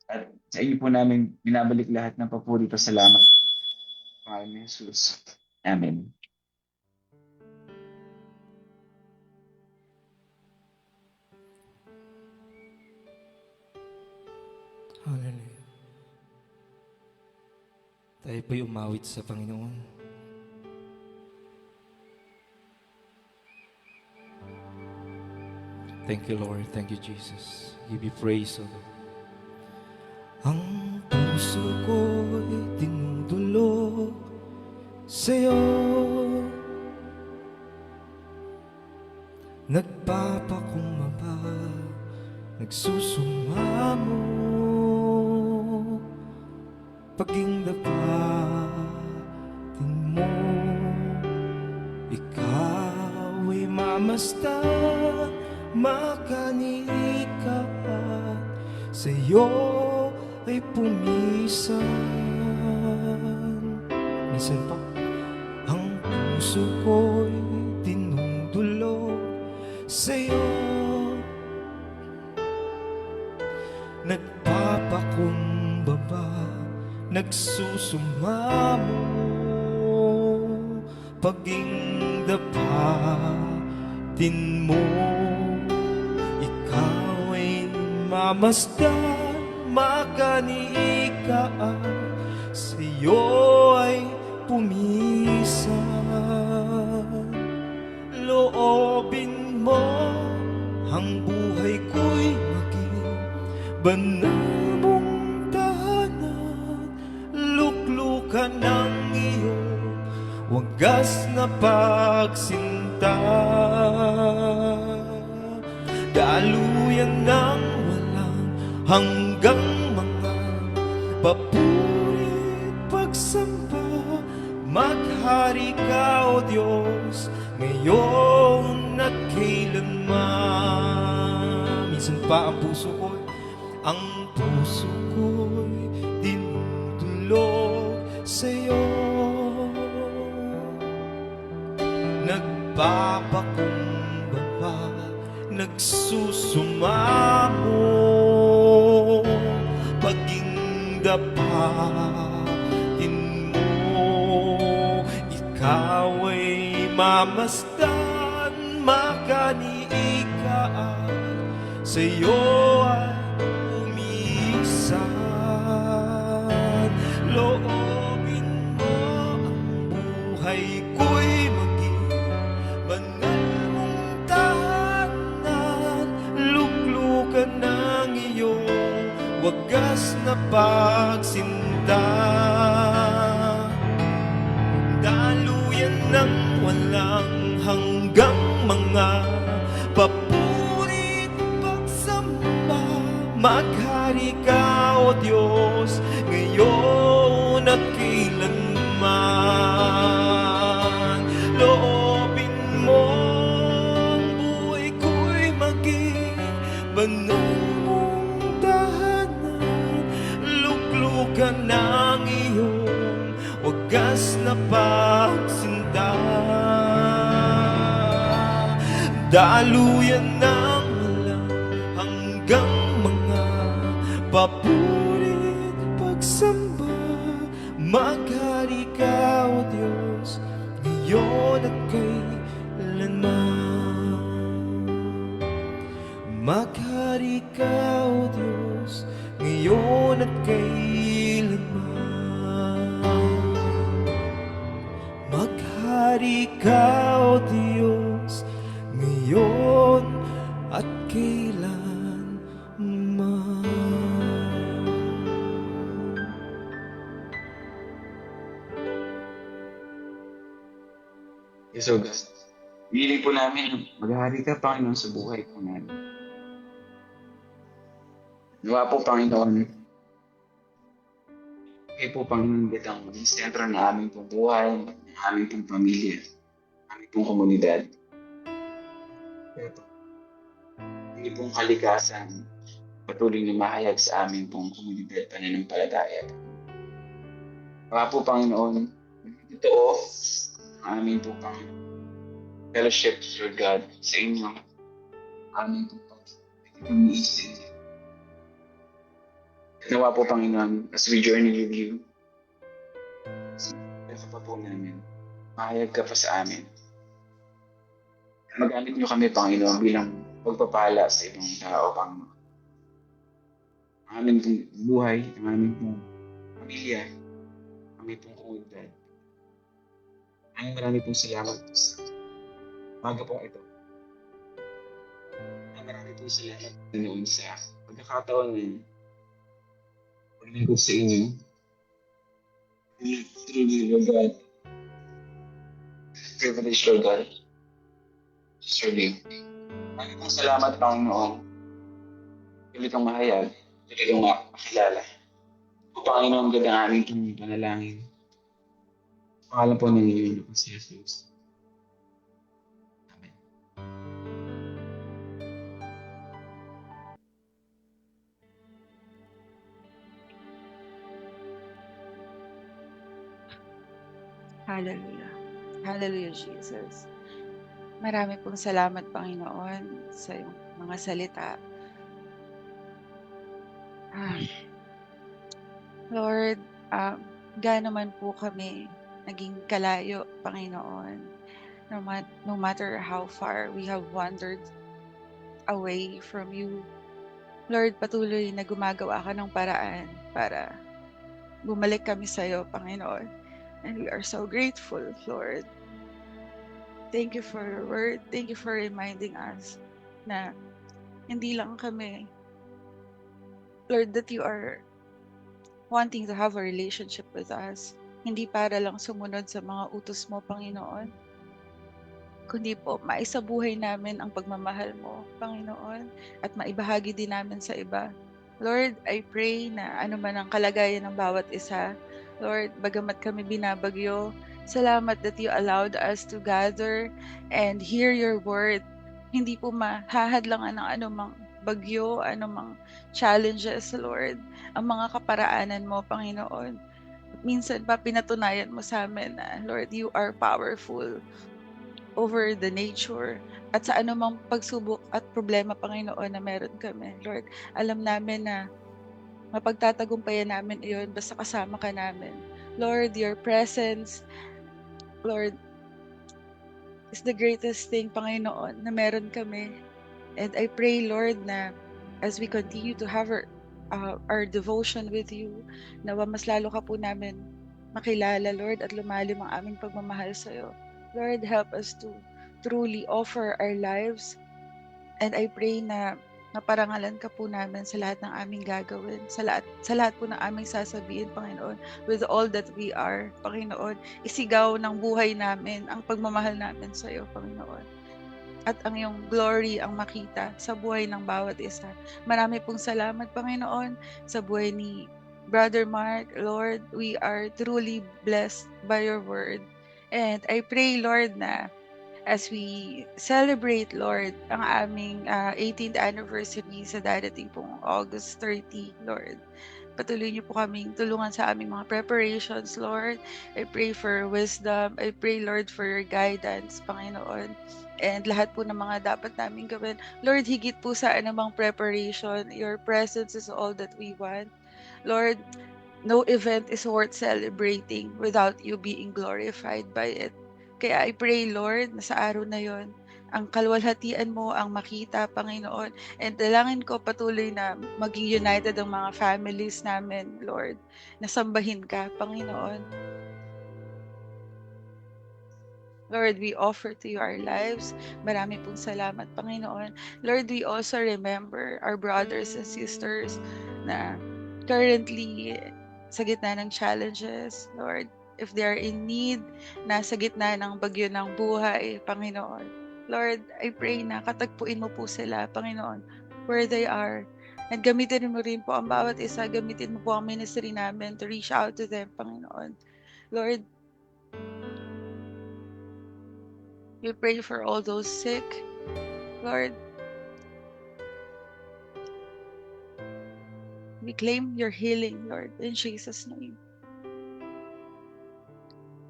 At sa inyo po namin binabalik lahat ng papuri at salamat. Pangalan ni Jesus. Amen. Hallelujah. Tayo po'y umawit sa Panginoon. Thank you, Lord. Thank you, Jesus. Give you praise, O Lord. Ang puso ko'y tinudulog sa'yo. Nagpapakumbaba, nagsusumamo, paging dapatin mo, ikaw ay mamasdan, makanika at sa'yo ay pumisan. Minsan pa, ang puso ko'y tinudulog sa'yo. Nagpapakumbaba, nagsusumamo, paging dapatin mo, ikaw ay mamasdan, makanika at sa'yo ay pumisan. Loobin mo ang buhay ko'y maging banal mong tahanan, luklukan ng iyong wagas na pagsinta, daluyan ng walang hanggang mga papurit pagsamba. Maghari ka, O Diyos, ngayon at kailanman. Minsan pa ang puso ko'y dinudulog sa'yo. Nagpapakumbaba, nagsusumamo, paging dapatin mo, ikaw ay mamasdan, makaniika at sa'yo ay umisan. Loobin mo ang buhay ko'y maging banal mong tahanan, luklukan ng iyong wagas na pagsinta, daluyan ng walang hanggang mga papurit pagsamba. Maghari ka, O Diyos, ngayon at kailanman. Loobin mo ang buhay ko'y maging banal mong tahanan, luklukan ng iyong wagas na pagsinta, daluyan ng walang hanggang mga papurit pagsamba. Maghari ka, O Diyos, ngayon at kailanman. Maghari ka, O Diyos, ngayon at kailanman. Maghari ka, O Diyos, ngayon at kailanman. Yes, O God. Hiling po namin, maghahari ka, Panginoon, sa buhay po namin. Nawa po, Panginoon, kayo po, Panginoon, gatang maging sentro ng aming pong buhay, ng aming pong pamilya, aming pong komunidad. Kaya po, hindi pong kalikasan patuloy na mahayag sa aming pong komunidad pananampalataya. Nawa po, Panginoon, totoo ang aming po, Panginoon, fellowship, Lord God, sa inyo, aming po, pag-ibig sa inyo. Nawa po, Panginoon, as we journey with you, sa pa po namin, mahayag ka pa sa amin. Magamit niyo kami, Panginoon, bilang pagpapala sa ibang tao, Panginoon. Ang aming pong buhay, ang aming pong pamilya, ang aming pong komunidad. Marami pong salamat po sa umaga pong ito. Marami pong salamat noon sa pagkakataon na paglingkod sa inyo. Truly, Lord God, privilege, Lord God, to serve you. Marami pong salamat, Panginoon. Tuloy kang mahayag, tuloy kang makilala. O Panginoon, ganda ang aming pong panalangin. Pangalan po ng iyo, si Jesus. Amen. Hallelujah. Hallelujah, Jesus. Marami pong salamat, Panginoon, sa iyong mga salita. Lord, gaano man po kami naging kalayo, Panginoon. No matter how far we have wandered away from you, Lord, patuloy na gumagawa ka ng paraan para bumalik kami sa iyo, Panginoon. And we are so grateful, Lord. Thank you for your word. Thank you for reminding us na hindi lang kami, Lord, that you are wanting to have a relationship with us. Hindi para lang sumunod sa mga utos mo, Panginoon, kundi po maisabuhay namin ang pagmamahal mo, Panginoon, at maibahagi din namin sa iba. Lord, I pray na ano man ang kalagayan ng bawat isa, Lord, bagamat kami binabagyo, salamat that you allowed us to gather and hear your word. Hindi po mahahadlangan ng anumang bagyo, anumang challenges, Lord, ang mga kaparaanan mo, Panginoon. Minsan pa pinatunayan mo sa amin na, Lord, you are powerful over the nature at sa anumang pagsubok at problema, Panginoon, na meron kami. Lord, alam namin na mapagtatagumpayan namin iyon basta kasama ka namin. Lord, your presence, Lord, is the greatest thing, Panginoon, na meron kami. And I pray, Lord, na as we continue to have our devotion with you, nawa mas lalo ka po namin makilala, Lord, at lumalim ang aming pagmamahal sa iyo. Lord, help us to truly offer our lives. And I pray na maparangalan ka po namin sa lahat ng aming gagawin, sa lahat po ng aming sasabihin, Panginoon, with all that we are, Panginoon. Isigaw ng buhay namin ang pagmamahal namin sa iyo, Panginoon. At ang iyong glory ang makita sa buhay ng bawat isa. Marami pong salamat, Panginoon, sa buhay ni Brother Mark. Lord, we are truly blessed by your word. And I pray, Lord, na as we celebrate, Lord, ang aming 18th anniversary sa darating pong August 30, Lord, patuloy niyo po kaming tulungan sa aming mga preparations, Lord. I pray for wisdom. I pray, Lord, for your guidance, Panginoon. And lahat po ng mga dapat namin gawin. Lord, higit po sa anumang preparation, your presence is all that we want. Lord, no event is worth celebrating without you being glorified by it. Kaya I pray, Lord, na sa araw na yon ang kalwalhatian mo ang makita, Panginoon. And dalangin ko patuloy na maging united ang mga families namin, Lord. Nasambahin ka, Panginoon. Lord, we offer to you our lives. Marami pong salamat, Panginoon. Lord, we also remember our brothers and sisters na currently sa gitna ng challenges, Lord. If they are in need, nasa gitna ng bagyo ng buhay, Panginoon. Lord, I pray na katagpuin mo po sila, Panginoon, where they are. And gamitin mo rin po ang bawat isa, gamitin mo po ang ministry namin to reach out to them, Panginoon. Lord, we pray for all those sick, Lord. We claim your healing, Lord, in Jesus' name.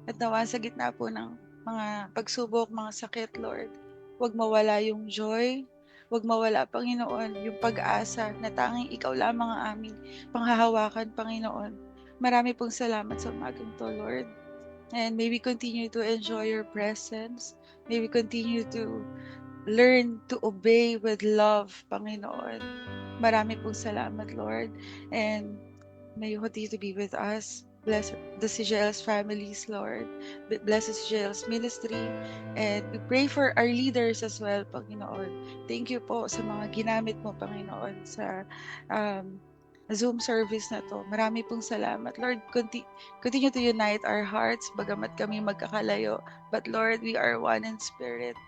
At nawa sa gitna po ng mga pagsubok, mga sakit, Lord, huwag mawala yung joy, huwag mawala, Panginoon, yung pag-asa na tanging ikaw lamang ang aming panghahawakan, Panginoon. Marami pong salamat sa umagang to, Lord. And may we continue to enjoy your presence. May we continue to learn to obey with love, Panginoon. Marami pong salamat, Lord. And may you continue to be with us. Bless the CJL's families, Lord. Bless the CJL's ministry. And we pray for our leaders as well, Panginoon. Thank you po sa mga ginamit mo, Panginoon, sa Zoom service na to. Marami pong salamat. Lord, continue to unite our hearts, bagamat kami magkakalayo. But Lord, we are one in spirit.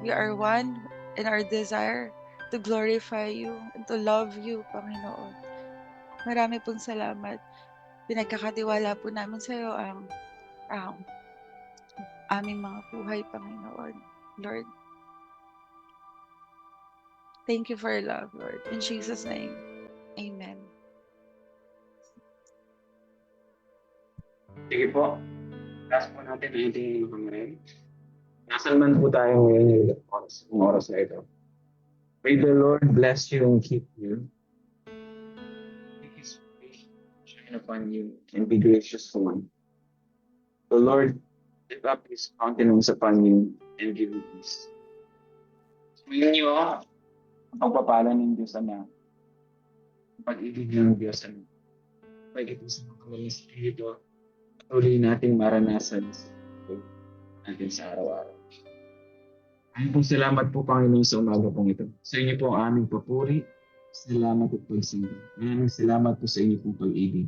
We are one in our desire to glorify you and to love you, Panginoon. Marami pong salamat. Pinagkakatiwala po namin sa iyo ang aming mga buhay, Panginoon. Lord, thank you for your love, Lord. In Jesus' name, amen. Sige po. Last po natin ang ating pangalan. Nasaan man po tayo ngayon yung oras na ito. May the Lord bless you and keep you. Make His face shine upon you and be gracious to you. The Lord lift up His countenance upon you and give you peace. Sumayin niyo ang pagpapala ng Diyos Ama. Ang pag-ibig ng Diyos Ama. Pag-ibig sa mga kamalang Espiritu. Tuloy nating maranasan sa buhay natin sa araw-araw. Ay pong salamat po, Panginoon, sa umaga pong ito. Sa inyo po ang aming papuri. Salamat at pagsamba. Maraming salamat po sa inyo pong pag-ibig.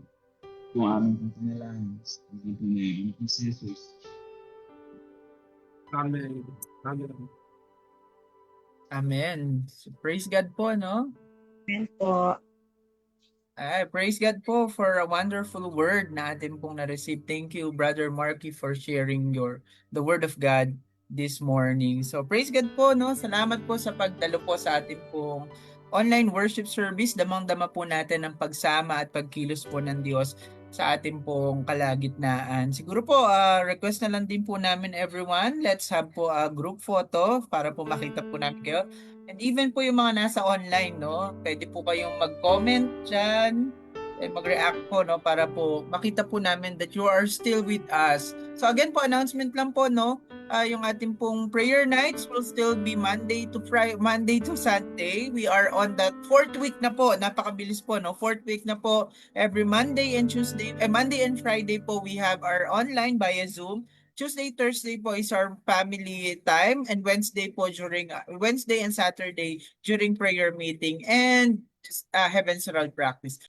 Po ang aming panalangin sa pag-ibig ngayon. Si Jesus. Amen. Amen. Amen. So, praise God po, no? Amen po. Praise God po for a wonderful word na atin pong na-receive. Thank you, Brother Marky, for sharing the word of God this morning. So praise God po, no? Salamat po sa pagdalo po sa ating pong online worship service. Damang-dama po natin ang pagsama at pagkilos po ng Diyos sa ating pong kalagitnaan. Siguro po, request na lang din po namin everyone. Let's have po a group photo para po makita po namin kayo. And even po yung mga nasa online, no? Pwede po kayong mag-comment dyan and mag-react po, no? Para po makita po namin that you are still with us. So again po, announcement lang po, no? Yung ating pong prayer nights will still be Monday to Sunday. We are on that 4th week na po. Napakabilis po, no? 4th week na po. Every Monday and Friday po, we have our online via Zoom. Tuesday, Thursday po is our family time, and Wednesday and Saturday during prayer meeting and Heaven's Herald practice.